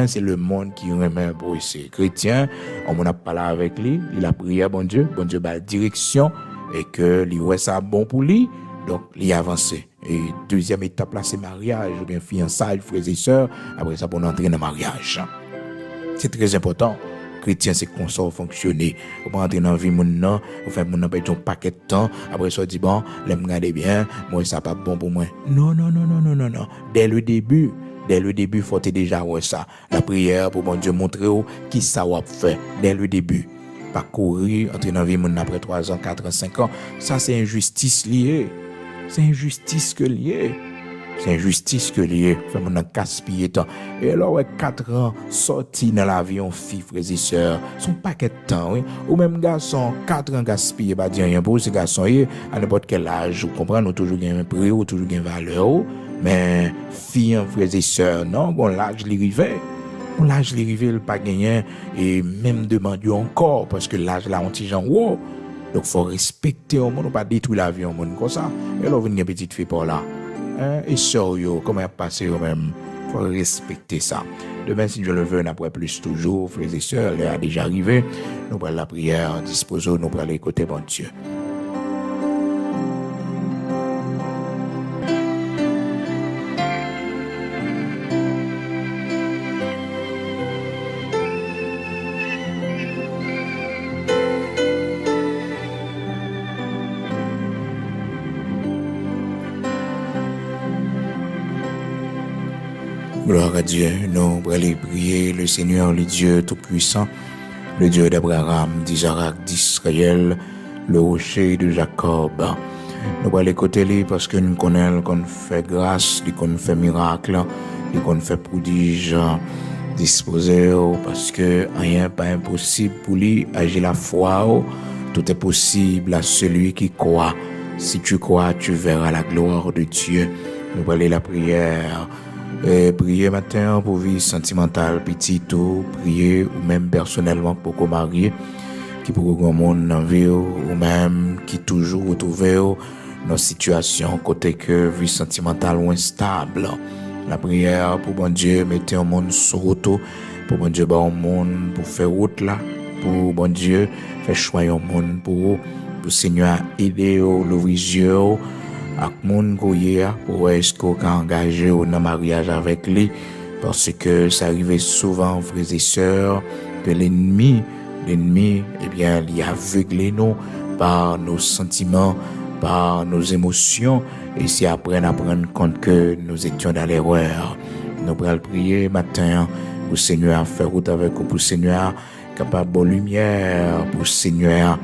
[SPEAKER 1] C'est le monde qui remet pour essayer. Chrétien, on a parlé avec lui, il a prié bon Dieu ba direction et que lui ouais ça bon pour lui, donc il avance. Et deuxième étape là c'est mariage ou bien fiançailles, frères et sœurs, après ça pour entrer dans le mariage. C'est très important. Chrétien, c'est comme ça fonctionner. Vous pas entrer dans la vie, mon vous faites mon perdre un paquet de temps. Après ça, dit bon, l'aime regarder bien, moi, ça pas bon pour moi. Non. Dès le début, Dès le début, faut déjà ouais ça. La prière pour bon Dieu montrer qui ça va faire dès le début. Pas courir, entrer dans la vie après 3 ans, 4 ans, 5 ans. Ça, c'est injustice liée. C'est injustice que liée. C'est injustice que lié, fait mon gaspiller temps. Et alors, 4 ans, sorti dans l'avion, fille, frères et sœurs, son paquet de temps, oui. Ou même garçon, 4 ans gaspillé, bah, dire rien pour ces garçons, à n'importe quel âge, vous comprenez, nous toujours gain un prix, ou toujours gain valeur, mais fille, frères et sœurs, non, bon, l'âge l'arrivée. Bon, l'âge l'arrivée, il pas gagné, et même demander encore, parce que l'âge là, on t'y genre, wow. Donc, faut respecter au monde, ou pas détruire l'avion au monde comme ça. Et alors, venir petite fille par là. Et sérieux, comment elle passe même, faut respecter ça. Demain, si Dieu le veut, n'après plus toujours, frères et sœurs, elle est déjà arrivé. Nous prenons la prière, disposons, nous prenons l'écouter, bon Dieu. Gloire à Dieu, nous allons prier le Seigneur, le Dieu Tout-Puissant, le Dieu d'Abraham, d'Isaac, d'Israël, le rocher de Jacob. Nous allons écouter lui parce que nous connaissons qu'on fait grâce, qu'on fait miracle, qu'on fait prodige, disposer parce que rien n'est pas impossible pour lui, agir la foi, tout est possible à celui qui croit. Si tu crois, tu verras la gloire de Dieu. Nous allons la prière. Prier matin pour vie sentimentale, petit tout, prier ou même personnellement pour qu'on marie, qui pour qu'on monde dans vie ou même qui toujours retrouver dans situation côté que vie sentimentale ou instable. La prière pour bon Dieu, mettez un monde sur route, pour bon Dieu, bon monde pour faire route là, pour bon Dieu, faire choix un monde pour Seigneur aider l'ouvrir yeux ak moun goye pour est-ce qu'on engagé dans le mariage avec lui parce que ça arrive souvent frères et sœurs que l'ennemi eh bien il aveugle nous par nos sentiments, par nos émotions et si après on prend compte que nous étions dans l'erreur. Nous allons prier matin pour Seigneur faire route avec vous, pour Seigneur capable de lumière, pour Seigneur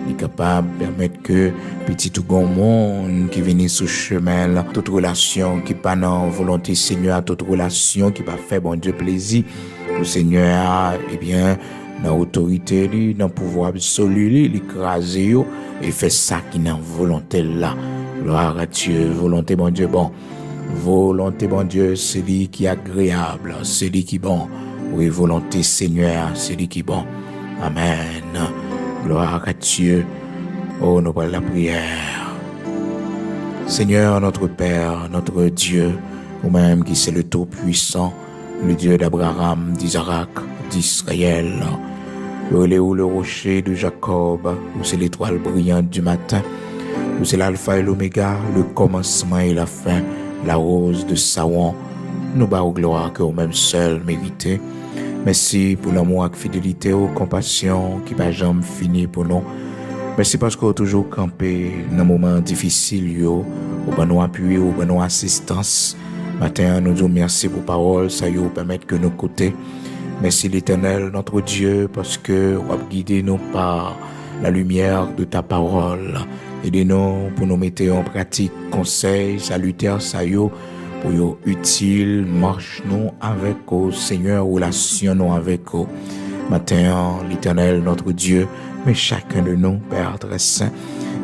[SPEAKER 1] est capable de permettre que petit tout grand monde qui vient sur chemin, toute relation qui pas dans volonté Seigneur, toute relation qui pas fait bon Dieu plaisir, le Seigneur, eh bien, dans l'autorité, dans le pouvoir absolu, l'écraser et fait ça qui est dans volonté là. Gloire à Dieu, volonté bon Dieu, bon. Volonté bon Dieu, c'est lui qui est agréable, c'est lui qui est bon. Oui, volonté Seigneur, c'est lui qui est bon. Amen. Gloire à Dieu. Oh, nous parlons la prière. Seigneur, notre Père, notre Dieu, vous-même qui c'est le Tout-Puissant, le Dieu d'Abraham, d'Isaac, d'Israël. Le rocher de Jacob, où c'est l'étoile brillante du matin, où c'est l'alpha et l'oméga, le commencement et la fin, la rose de Saron. Nous bas gloire que vous-même seul méritez. Merci pour l'amour et fidélité, compassion qui va jamais finir pour nous. Merci parce que vous toujours campé dans moments difficiles, ou ben nous appuyer, ou ben nous assistance. Matin, nous disons merci pour parole, ça vous permettre que nous côtés. Merci l'Éternel, notre Dieu, parce que vous avez guidé nous par la lumière de ta parole. Aidez-nous pour nous mettre en pratique conseils salutaires, ça y pour yo utile, marche nous avec au Seigneur, relation nous avec au matin, l'Éternel, notre Dieu, mais chacun de nous, Père très saint,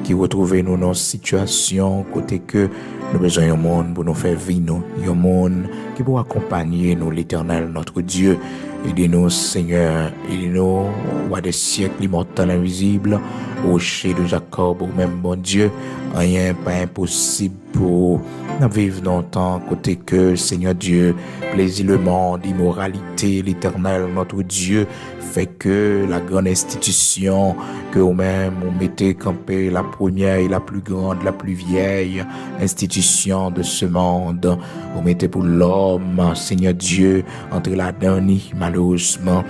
[SPEAKER 1] qui retrouvez nous dans situation côté que nous besoin d'un monde pour nous faire vivre, un monde qui pour accompagner nous, l'Éternel, notre Dieu. Aidez-nous, Seigneur, aidez-nous, roi des siècles, immortel, invisible, rocher de Jacob, ou même bon Dieu, rien pas impossible pour nous vivre longtemps, côté que, Seigneur Dieu, plaisir le monde, immoralité, l'Éternel, notre Dieu, fait que la grande institution que vous-même vous mettez campé, la première et la plus grande, la plus vieille institution de ce monde, vous mettez pour l'homme, Seigneur Dieu, entre la dernière, malheureusement,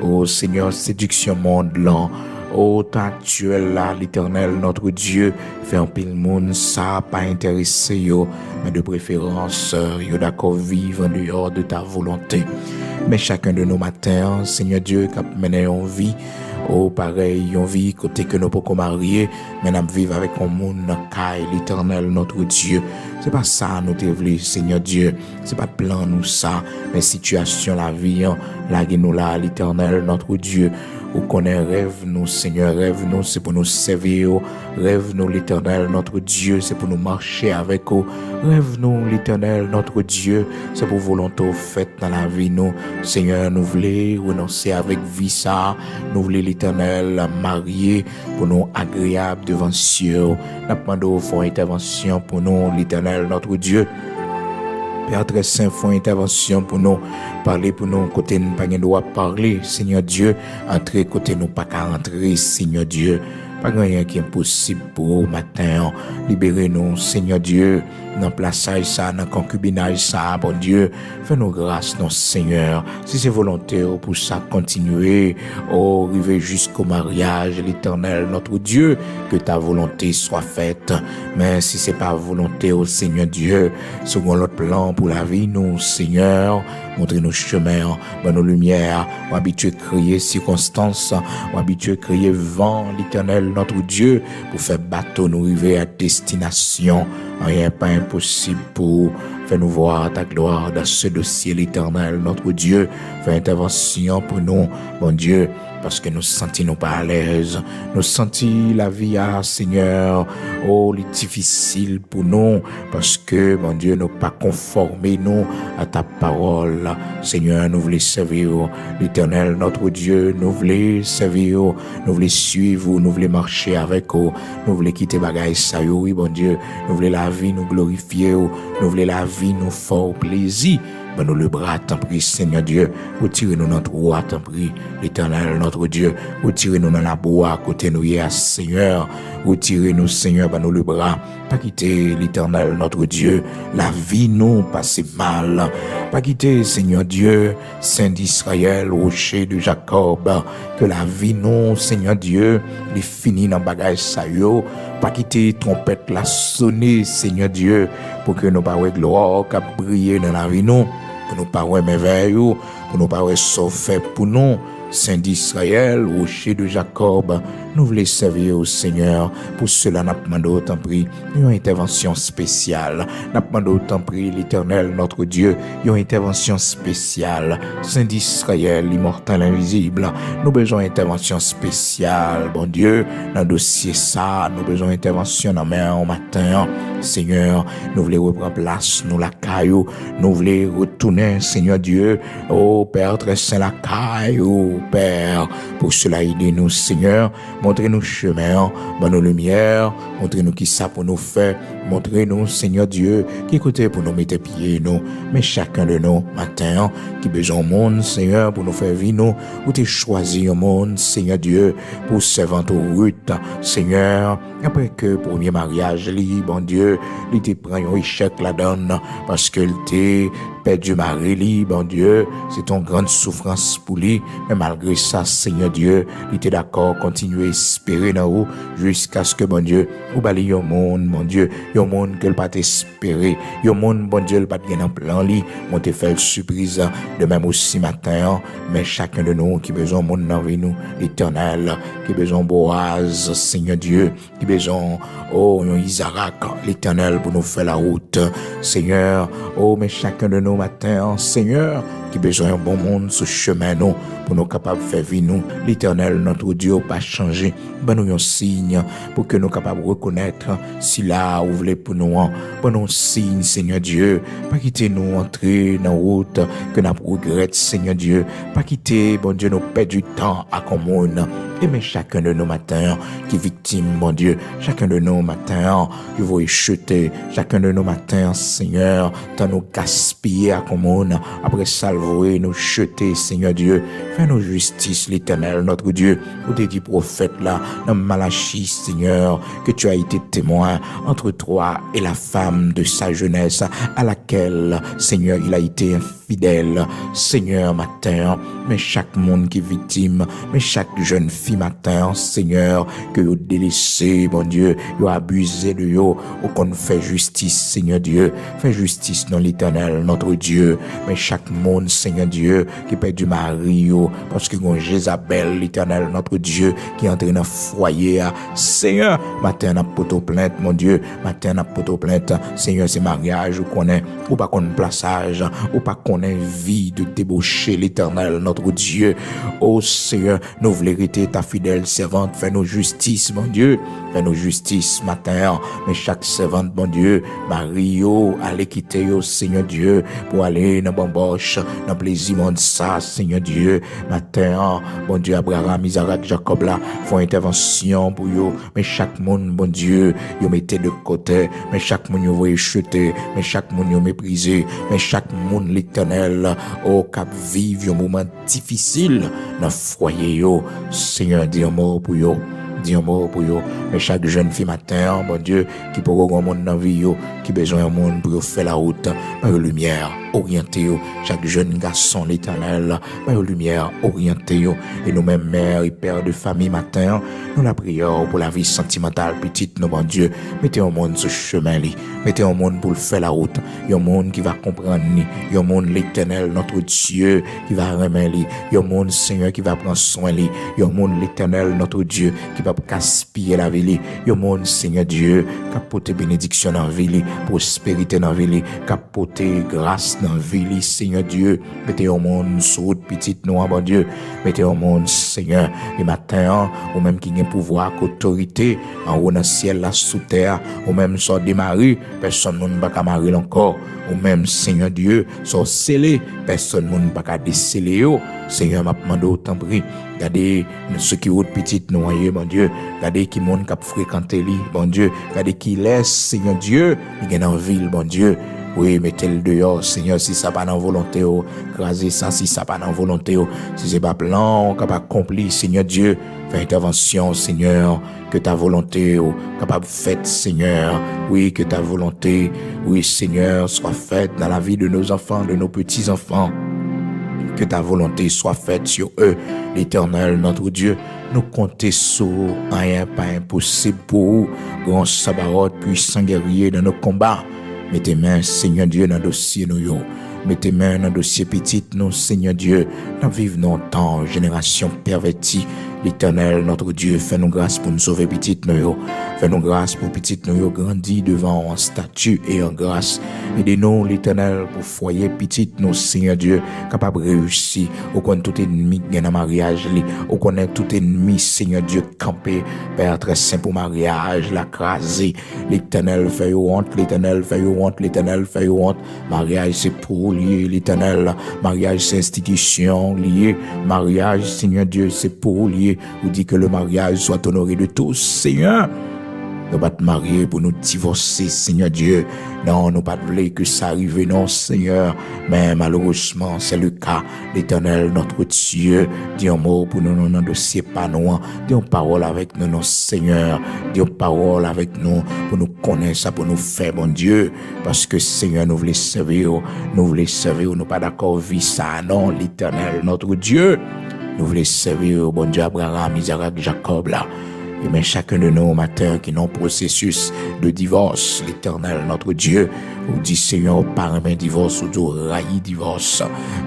[SPEAKER 1] au Seigneur, séduction monde là, au temps actuel là, l'Éternel, notre Dieu, fait un pile monde, ça pas intéressé yo, mais de préférence, yo d'accord vivre en dehors de ta volonté. Mais chacun de nos matins, Seigneur Dieu, qui a mené en vie, oh, pareil, on vit côté que nous pouvons marier, mais nous vivons avec un monde caille, l'Éternel, notre Dieu. C'est pas ça nous te voulu, Seigneur Dieu. C'est pas plan nous ça, mais situation la vie, la nous là, l'Éternel, notre Dieu. Ou connaît rêve nous, Seigneur, rêve nous, c'est pour nous servir. Rêve nous, l'Éternel, notre Dieu, c'est pour nous marcher avec vous. Rêve nous, l'Éternel, notre Dieu, c'est pour volonté faite dans la vie nous. Seigneur, nous voulons renoncer avec vie ça. Nous voulons l'Éternel marier pour nous agréable devant Dieu. Nous demandons pour intervention pour nous, l'Éternel, notre Dieu. Père très saint, font intervention pour nous, parler pour nous, côté nous pas droit parler, Seigneur Dieu, entrer côté nous pas qu'à entrer, Seigneur Dieu. Pas rien qui est impossible pour vous matin. Libérez-nous, Seigneur Dieu, dans plaçage ça, dans concubinage ça, bon Dieu. Fais-nous grâce, non Seigneur. Si c'est volontaire pour ça, continuer, arriver jusqu'au mariage, l'Éternel, notre Dieu, que ta volonté soit faite. Mais si c'est pas volonté, au Seigneur Dieu, selon notre plan pour la vie, nous, Seigneur, montrez nos chemins, nos lumières, on habitué à crier circonstances, on habitué à crier vent, l'Éternel, notre Dieu, pour faire bateau nous arriver à destination. Rien pas impossible pour faire nous voir ta gloire dans ce dossier, l'Éternel, notre Dieu. Fais intervention pour nous, bon Dieu, parce que nous sentons pas à l'aise. Nous sentons la vie, Seigneur, les difficile pour nous, parce que, bon Dieu, nous pas conformer nous à ta parole. Seigneur, nous voulons servir l'Éternel, notre Dieu, nous voulons servir, nous voulons suivre, nous voulons marcher avec vous, nous voulons quitter bagaille ça, oui, bon Dieu, nous voulons la vie, nous glorifier, nous voulons la vie, nous faire plaisir. Ben nous le bras, t'en prie, Seigneur Dieu. Retirez-nous notre roi, t'en prie, l'Éternel, notre Dieu. Retirez-nous dans la bois, côté nous, Seigneur. Retirez-nous, Seigneur, ben nous le bras. Pas quitter l'Éternel, notre Dieu. La vie, nous, passez mal. Pas quitter, Seigneur Dieu, Saint d'Israël, rocher de Jacob. Que la vie, nous, Seigneur Dieu, les finit dans bagage ça, yo. Pas quitter trompette la sonner, Seigneur Dieu, pour que nous pas gloire qui briller dans la vie, nous. Pour nous pas merveille, pour nous pas sauf fait pour nous. Saint d'Israël, rocher de Jacob, nous voulons servir au Seigneur. Pour cela, nous demandons autant pris une intervention spéciale. Nous demandons autant pris l'Éternel, notre Dieu, une intervention spéciale. Saint d'Israël, l'immortel invisible, nous besoin d'intervention spéciale. Bon Dieu, dans le dossier ça, nous besoin d'intervention dans main au matin. Seigneur, nous voulons reprendre place, nous la caillou, nous voulons retourner, Seigneur Dieu, ô Père très saint la caillou. Père, pour cela aidez-nous, Seigneur, montrez-nous chemin, dans nos lumières, montrez-nous qui ça pour nous faire, montrez-nous, Seigneur Dieu, qui côté pour nous mettre pieds, nous, mais chacun de nous, matin, qui besoin au monde, Seigneur, pour nous faire vivre, nous, ou t'es choisi au monde, Seigneur Dieu, pour servir ton route, Seigneur, après que premier mariage, bon Dieu, il te prend un échec la donne, parce que t'es perdu mari, bon Dieu, c'est une grande souffrance pour lui, mais malgré ça, Seigneur Dieu, il était d'accord, continuer à espérer dans vous, jusqu'à ce que, bon Dieu, vous balayez au monde, mon Dieu, il y a un monde que pas espérer, il y a un monde, bon Dieu, pas de un plan, lui, on te fait surprise, de même aussi matin, mais chacun de nous qui besoin de monde dans vie nous, l'Éternel, qui besoin de Boaz, Seigneur Dieu, qui besoin, Isaac, l'Éternel, pour nous faire la route, Seigneur, mais chacun de nous matin, Seigneur, qui besoin d'un bon monde sur chemin nous pour nous capables de faire vivre nous l'Éternel notre Dieu pas changer ben nous un signe pour que nous capables de reconnaître si là vous voulez pour nous ben nous signe Seigneur Dieu pas quitter nous entrer dans route que nous regrette Seigneur Dieu pas quitter bon Dieu nous perdre du temps à commune et mais chacun de nos matins qui est victime mon Dieu chacun de nos matins il va y jeter chacun de nos matins Seigneur tant nous gaspiller à commune après ça vouer, nous jeter, Seigneur Dieu. Fais-nous justice, l'Éternel, notre Dieu. Ou t'es dit prophète là, dans Malachie, Seigneur, que tu as été témoin entre toi et la femme de sa jeunesse, à laquelle, Seigneur, il a été infidèle. Seigneur, matin, mais chaque monde qui est victime, mais chaque jeune fille matin, Seigneur, que vous délaissez, bon Dieu, vous abusé de vous, ou qu'on fait justice, Seigneur Dieu, fais justice dans l'Éternel, notre Dieu, mais chaque monde, Seigneur Dieu, qui perd du mari, parce que bon Jézabel, l'Éternel, notre Dieu, qui est entré dans le foyer, Seigneur, matin, n'a pas de plainte, mon Dieu, matin, n'a pas de plainte, Seigneur, c'est mariage, ou qu'on est, ou pas qu'on plaçage, ou pas qu'on ait vie de débaucher l'Éternel, notre Dieu. Oh Seigneur, nous voulons hériter ta fidèle servante, fais-nous justice, mon Dieu, fais-nous justice matin, mais chaque servante, mon Dieu, Mario, allez quitter, oh Seigneur Dieu, pour aller dans bamboche, dans plaisir, mon ça, Seigneur Dieu, matin, bon Dieu, Abraham, Isaac, Jacob là, font intervention pour eux, mais chaque monde, bon Dieu, vous mettez de côté, mais chaque monde, vous voyez jeter, mais chaque monde, vous méprisé, mais chaque monde, l'Éternel, au cap vivre un moment difficile dans le foyer, Seigneur, dis un mot pour eux. Dis un mot pour eux. Mais chaque jeune fille matin, bon Dieu, qui peut avoir un monde dans la vie, qui a besoin d'un monde pour faire la route, par la lumière, orienter. Chaque jeune garçon, l'Éternel, par la lumière, orienter. Et nous-mêmes, mères et pères de famille matin, nous la prière pour la vie sentimentale, petite, nous, bon Dieu, mettez un monde sur le chemin, mettez un monde pour faire la route. Il y a un monde qui va comprendre, il y a un monde, l'Éternel, notre Dieu, qui va remettre, il y a un monde, Seigneur, qui va prendre soin, il y a un monde, l'Éternel, notre Dieu, qui va gaspiller la vie, il y a un monde, Seigneur Dieu, qui a porté bénédiction dans la vie, prospérité dans la vie, qui a porté grâce dans la vie, Seigneur Dieu, mettez un monde sur route, petite, nous, bon Dieu, mettez un monde, Seigneur, les matins, ou même qui a pouvoir, autorité, en haut dans le ciel, là, sous terre, ou même soit démarré, personne ne va pas marier encore, ou même, Seigneur Dieu, soit scellé, personne ne va pas déceler, Seigneur, m'a demandé autant prix. Regardez ceux qui ont petite noyé, mon Dieu. Regardez qui monde qui a fréquenté lui, bon Dieu. Regardez qui laisse, Seigneur Dieu, il est dans la ville, bon Dieu. Oui, mettez-le dehors, Seigneur, si ça pas dans volonté, crasez ça, si ça pas dans volonté, si c'est pas plan, capable accompli, Seigneur Dieu, fais intervention, Seigneur, que ta volonté, capable faite, Seigneur, oui, que ta volonté, oui, Seigneur, soit faite dans la vie de nos enfants, de nos petits-enfants. Que ta volonté soit faite sur eux, l'Éternel, notre Dieu. Nous comptons sur rien pas impossible pour vous, grand sabaoth, puissant guerrier dans nos combats. Mettez main, Seigneur Dieu, dans le dossier nous. Mettez main dans le dossier petit, nous, Seigneur Dieu. Nous vivons longtemps, génération pervertie. L'Éternel, notre Dieu, fais-nous grâce pour nous sauver petite nous. Fais-nous grâce pour petite nous grandir devant en statut et en grâce. Aidez-nous, l'Éternel, pour foyer petite nous, Seigneur Dieu, capable de réussir. Au connaît tout ennemi qui est mariage, au connaît tout ennemi, Seigneur Dieu, campé, Père très saint pour mariage, la crasé. L'Éternel fait honte, l'Éternel fait honte, l'Éternel fait honte. Mariage, c'est pour lier, l'Éternel. Mariage, c'est institution liée. Mariage, Seigneur Dieu, c'est pour lier. Ou dit que le mariage soit honoré de tous, Seigneur. Nous pas te marier pour nous divorcer, Seigneur Dieu. Non, nous pas voulons que ça arrive, non, Seigneur. Mais malheureusement, c'est le cas. L'Éternel, notre Dieu, dit un mot pour nous, non, dossier pas nous. Dis une parole avec nous, non, Seigneur. Dis une parole avec nous pour nous connaître ça, pour nous faire, bon Dieu. Parce que, Seigneur, nous voulons servir, nous pas d'accord vivre ça, non, l'Éternel, notre Dieu. Nous voulons servir, bon Dieu, Abraham, Isaac, Jacob, là. Et bien, chacun de nous, matin, qui n'ont processus de divorce, l'Éternel, notre Dieu, ou dit, Seigneur, par un divorce, ou dit, railli divorce,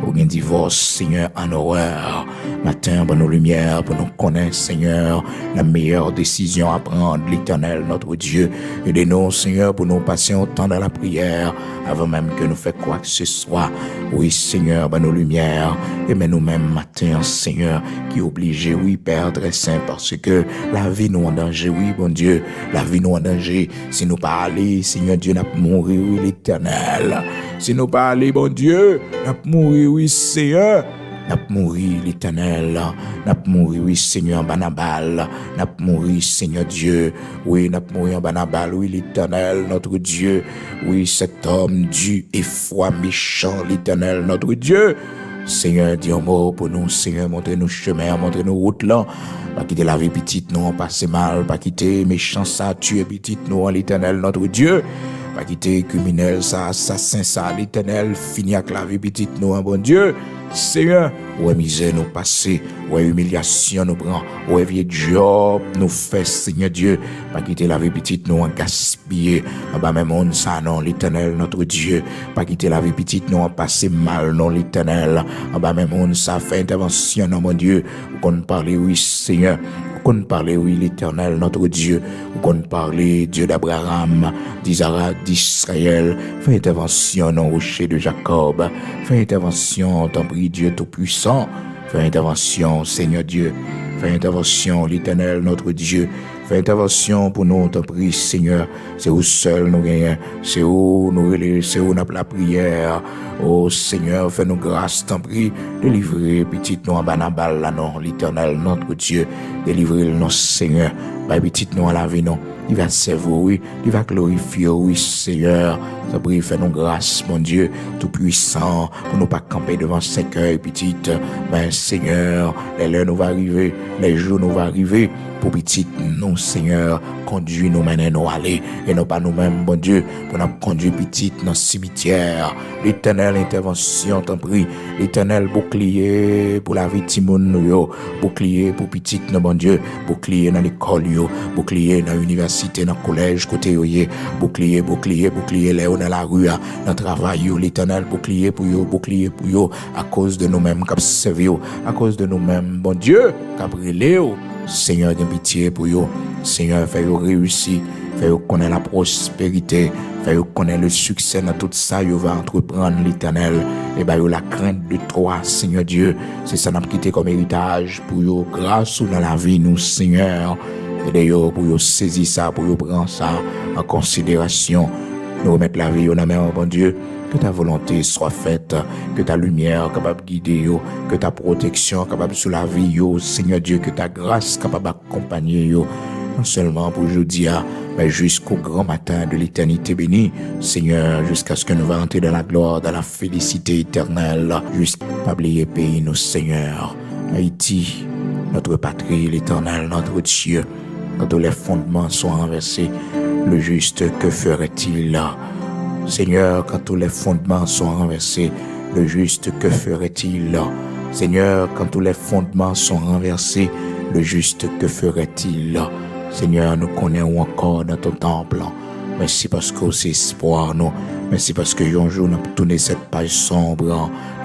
[SPEAKER 1] ou un divorce, Seigneur, en horreur. Matin, pour nos lumières, pour nous connaître, Seigneur, la meilleure décision à prendre, l'Éternel, notre Dieu. Aidez-nous, Seigneur, pour nous passer autant dans la prière, avant même que nous fassions quoi que ce soit. Oui, Seigneur, pour nos lumières, et même nous-mêmes, matin, Seigneur, qui est obligé, oui, Père très saint, parce que la vie nous en danger, oui, bon Dieu, la vie nous en danger. Si nous pas aller, Seigneur Dieu, n'a pas mourir, oui, l'Éternel. Si nous pas aller, bon Dieu, n'a pas mourir, oui, Seigneur. N'a pas mourir, l'Éternel. N'a pas mourir, oui, Seigneur, en banabal. N'a pas mourir, Seigneur Dieu. Oui, n'a pas mourir en banabal, oui, l'Éternel, notre Dieu. Oui, cet homme Dieu et foi méchant, l'Éternel, notre Dieu. Seigneur, dis un mot pour nous, Seigneur, montrez-nous chemin, montrez-nous route là. Pas quitter la vie petite, nous, on passe mal, pas quitter méchant ça, tuer petite, nous, en l'Éternel, notre Dieu. Pas quitter criminel ça, assassin ça, l'Éternel, finir avec la vie petite, nous, en bon Dieu. Seigneur, ouais misère nous passer, ouais humiliation nous prend, ouais vieux job nous fait, Seigneur Dieu, pas quitter la vie petite nous en gaspiller, en bas même on ça non, l'Éternel notre Dieu, pas quitter la vie petite nous en passer mal non, l'Éternel, en bas même on ça fait intervention non mon Dieu, qu'on parle oui Seigneur, qu'on parle oui l'Éternel notre Dieu, qu'on parle Dieu d'Abraham, d'Israël, fait intervention non rocher de Jacob, fait intervention tant Dieu Tout-Puissant, fais intervention, Seigneur Dieu, fais intervention, l'Éternel, notre Dieu, fais intervention pour nous, t'en prie, Seigneur, c'est où seul nous gagnons, c'est où nous relèvons, c'est où nous avons la prière, oh Seigneur, fais-nous grâce, t'en prie, délivrer, petite nous en banabal, là, non, l'Éternel, notre Dieu, délivrer nous, Seigneur, bah, petite nous en la vie, non, il va servir, oui, il va glorifier, oui, Seigneur, t'en prie, fais-nous grâce, mon Dieu, Tout-Puissant, pour nous pas camper devant ces cœurs, petite, ben, Seigneur, les heures nous va arriver, les jours nous va arriver, pour petite, nous, Seigneur, conduis nous, mener nous aller, et non pas nous-mêmes, bon Dieu, pour nous conduire petite dans le cimetière, l'Éternel intervention, t'en prie, l'Éternel bouclier pour la vie Timon, yo, bouclier pour petite, non, bon Dieu, bouclier dans l'école, yo, bouclier dans l'université, dans le collège, côté yo, bouclier, là, dans la rue, dans le travail, yo, l'Éternel bouclier pour yo, à cause de nous-mêmes, cap servio, à cause de nous-mêmes, bon Dieu, cap relé, Seigneur, de pitié pour yo. Seigneur, fais-yo réussir, fais-yo connaître la prospérité, fais-yo connaître le succès dans tout ça, yo va entreprendre l'Éternel. Et ben yo la crainte de toi, Seigneur Dieu. C'est ça n'a quitté comme héritage pour yo grâce ou dans la vie nous, Seigneur. Et d'ailleurs pour yo saisir ça, pour yo prendre ça en considération. Nous remettre la vie yo dans la main, bon Dieu. Que ta volonté soit faite, que ta lumière capable de guider yo, que ta protection capable sur la vie yo, Seigneur Dieu, que ta grâce capable d'accompagner yo, non seulement pour aujourd'hui, mais jusqu'au grand matin de l'éternité bénie, Seigneur, jusqu'à ce que nous va entrer dans la gloire, dans la félicité éternelle, jusqu'à pas oublier pays nous, Seigneur. Haïti, notre patrie, l'Éternel, notre Dieu, quand tous les fondements sont renversés, le juste, que ferait-il là? Seigneur, quand tous les fondements sont renversés, le juste, que ferait-il? Seigneur, quand tous les fondements sont renversés, le juste, que ferait-il? Seigneur, nous connaissons encore dans ton temple. Merci parce que c'est espoir, non? Merci parce que un jour nous avons tourné cette page sombre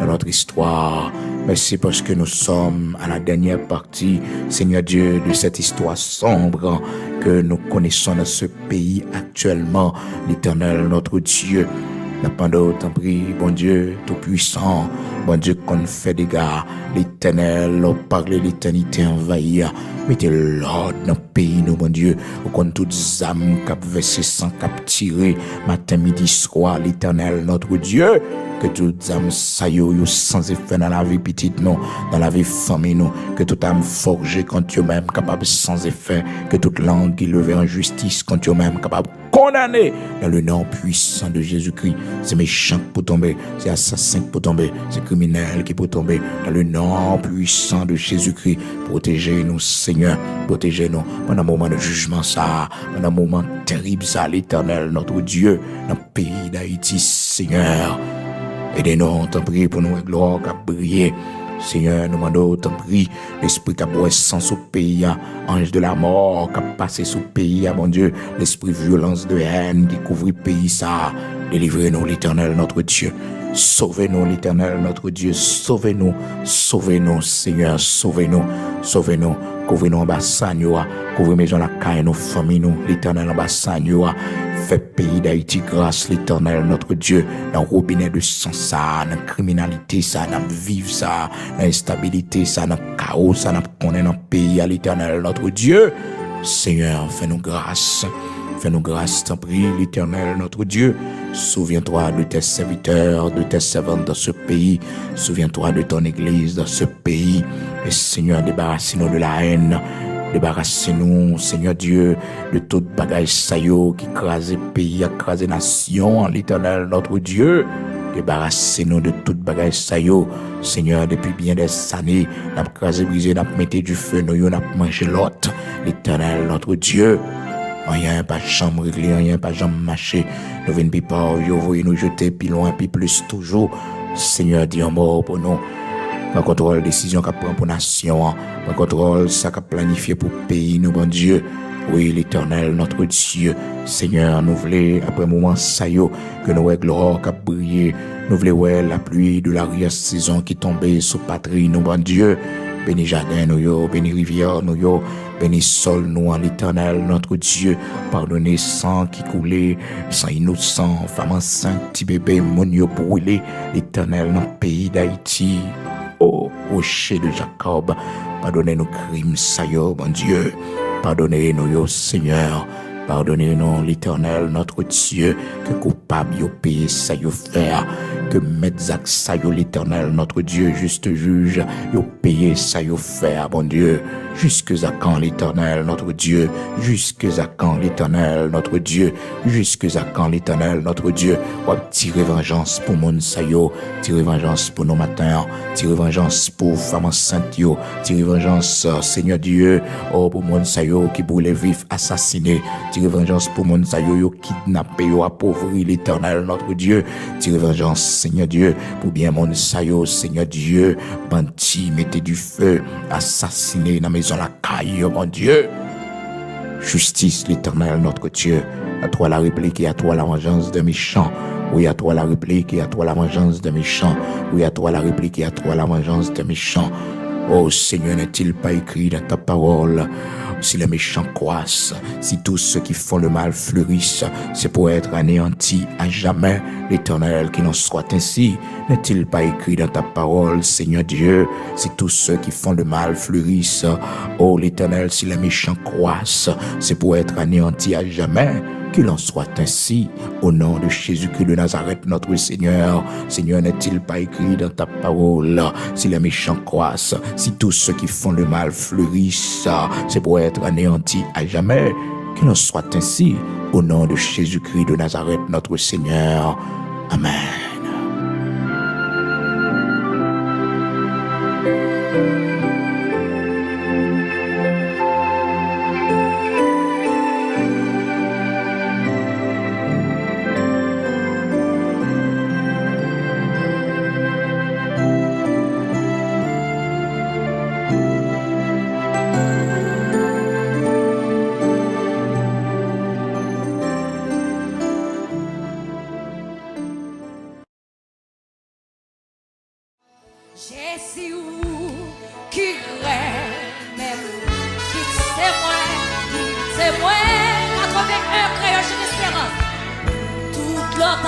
[SPEAKER 1] dans notre histoire. Merci parce que nous sommes à la dernière partie, Seigneur Dieu, de cette histoire sombre que nous connaissons dans ce pays actuellement, l'Éternel, notre Dieu. N'a pas d'autre prie, bon Dieu, tout-puissant, bon Dieu qu'on fait des gars, l'Éternel, parler l'éternité envahie, mettez l'ordre dans le pays, nous, bon Dieu, ou qu'on toutes âmes cap versé sans cap tiré, matin, midi, soir, l'Éternel, notre Dieu, que toutes âmes saillot, sans effet dans la vie petite, non, dans la vie famille, non, que toute âme forgée contre eux-mêmes, capable sans effet, que toute langue qui levait en justice contre eux-mêmes, capable condamner dans le nom puissant de Jésus-Christ. C'est méchant pour tomber, c'est assassin pour tomber, c'est criminel qui peut tomber dans le nom puissant de Jésus-Christ. Protégez-nous, Seigneur, protégez-nous pendant un moment de jugement, ça, pendant un moment terrible, ça, l'Éternel, notre Dieu, dans le pays d'Haïti, Seigneur. Aidez-nous, t'en prie, pour nous, gloire, qu'à briller. Seigneur, nous demandons, t'en prie, l'esprit qui a boit sans au pays, ange de la mort, qui a passé sous le pays, mon Dieu, l'esprit violence de haine qui couvre le pays, ça, délivrez-nous, l'Éternel, notre Dieu. Sauvez-nous, l'Éternel, notre Dieu. Sauvez-nous, sauvez-nous, Seigneur, sauvez-nous, sauvez-nous. Couvrez-nous en bas, Seigneur. Couvrez maison la caille, nos familles, nous, l'Éternel, en bas, Seigneur. Fait pays d'Haïti grâce, l'Éternel, notre Dieu. Dans le robinet de sang, ça, dans la criminalité, ça, dans le vivre, ça, dans l'instabilité, ça, dans le chaos, ça, dans le pays, à l'Éternel, notre Dieu. Seigneur, fais-nous grâce. Fais-nous grâce, t'en prie, l'Éternel, notre Dieu. Souviens-toi de tes serviteurs, de tes servantes dans ce pays. Souviens-toi de ton Église dans ce pays. Et Seigneur, débarrasse-nous de la haine. Débarrassez-nous, Seigneur Dieu, de toute bagage saillot qui crase le pays, crase nation, l'Éternel, notre Dieu. débarrassez-nous de toute bagage ça yo. Seigneur, depuis bien des années, n'a crasé, brisé, n'a mettez du feu, nous n'a mangé l'autre. L'Éternel, notre Dieu. Rien pas chambre réglé, rien pas jambe marché. Nous venons pas, vous nous jeter plus loin, plus plus toujours. Seigneur, dis en mort pour nous. Pas contrôle décision qu'a prend pour nation, pas contrôle ça qu'a planifié pour pays, nous bon Dieu. Oui, l'Éternel, notre Dieu, Seigneur, nous voulons, après un moment, ça y est, que nous voyons gloire qui a brillé, nous voulons voir la pluie de l'arrière-saison qui tombait sur patrie, nous, bon Dieu. Béni jardin, nous, yo, béni rivière, nous, yo, béni sol, nous, en l'Éternel, notre Dieu. Pardonnez sang qui coulait, sang innocent, femme enceinte, petit bébé, mon yo brûlé, l'Éternel, dans le pays d'Haïti. Oh, rocher de Jacob, pardonnez nos crimes, ça y est, bon Dieu. Pardonnez-nous, Seigneur. Pardonnez-nous, l'Éternel, notre Dieu, que coupable yo paye ça yo faire, que metzak ça yo l'Éternel, notre Dieu, juste juge, yo paye ça yo faire, bon Dieu. Jusque à quand l'Éternel, notre Dieu, jusque à quand l'Éternel, notre Dieu, jusque à quand l'Éternel, notre Dieu, ou tirer vengeance pour mon ça yo, tirer vengeance pour nos matins, tirer vengeance pour femmes enceintes yo, tirer vengeance, Seigneur Dieu, oh pour mon ça yo qui brûle vif, assassiné, tirer vengeance pour mon ça yo kidnappé, yo appauvri l'Éternel, notre Dieu, tirer vengeance, Seigneur Dieu, pour bien mon ça yo, Seigneur Dieu, bandi, mettez du feu, assassiné dans maison la caille, mon Dieu. Justice, l'Éternel, notre Dieu. À toi la réplique et à toi la vengeance de méchants. Oui, à toi la réplique et à toi la vengeance de méchants. Oui, à toi la réplique et à toi la vengeance de méchants. Oh Seigneur, n'est-il pas écrit dans ta parole? Si les méchants croissent, si tous ceux qui font le mal fleurissent, c'est pour être anéantis à jamais. L'Éternel, qu'il en soit ainsi. N'est-il pas écrit dans ta parole, Seigneur Dieu, si tous ceux qui font le mal fleurissent? Oh l'Éternel, si les méchants croissent, c'est pour être anéantis à jamais. Qu'il en soit ainsi, au nom de Jésus-Christ de Nazareth, notre Seigneur. Seigneur, n'est-il pas écrit dans ta parole, si les méchants croissent, si tous ceux qui font le mal fleurissent, c'est pour être anéantis à jamais. Qu'il en soit ainsi, au nom de Jésus-Christ de Nazareth, notre Seigneur. Amen.
[SPEAKER 2] Jésus qui règne, qui c'est moi, 81 créole, j'ai l'espérance. Toute l'autre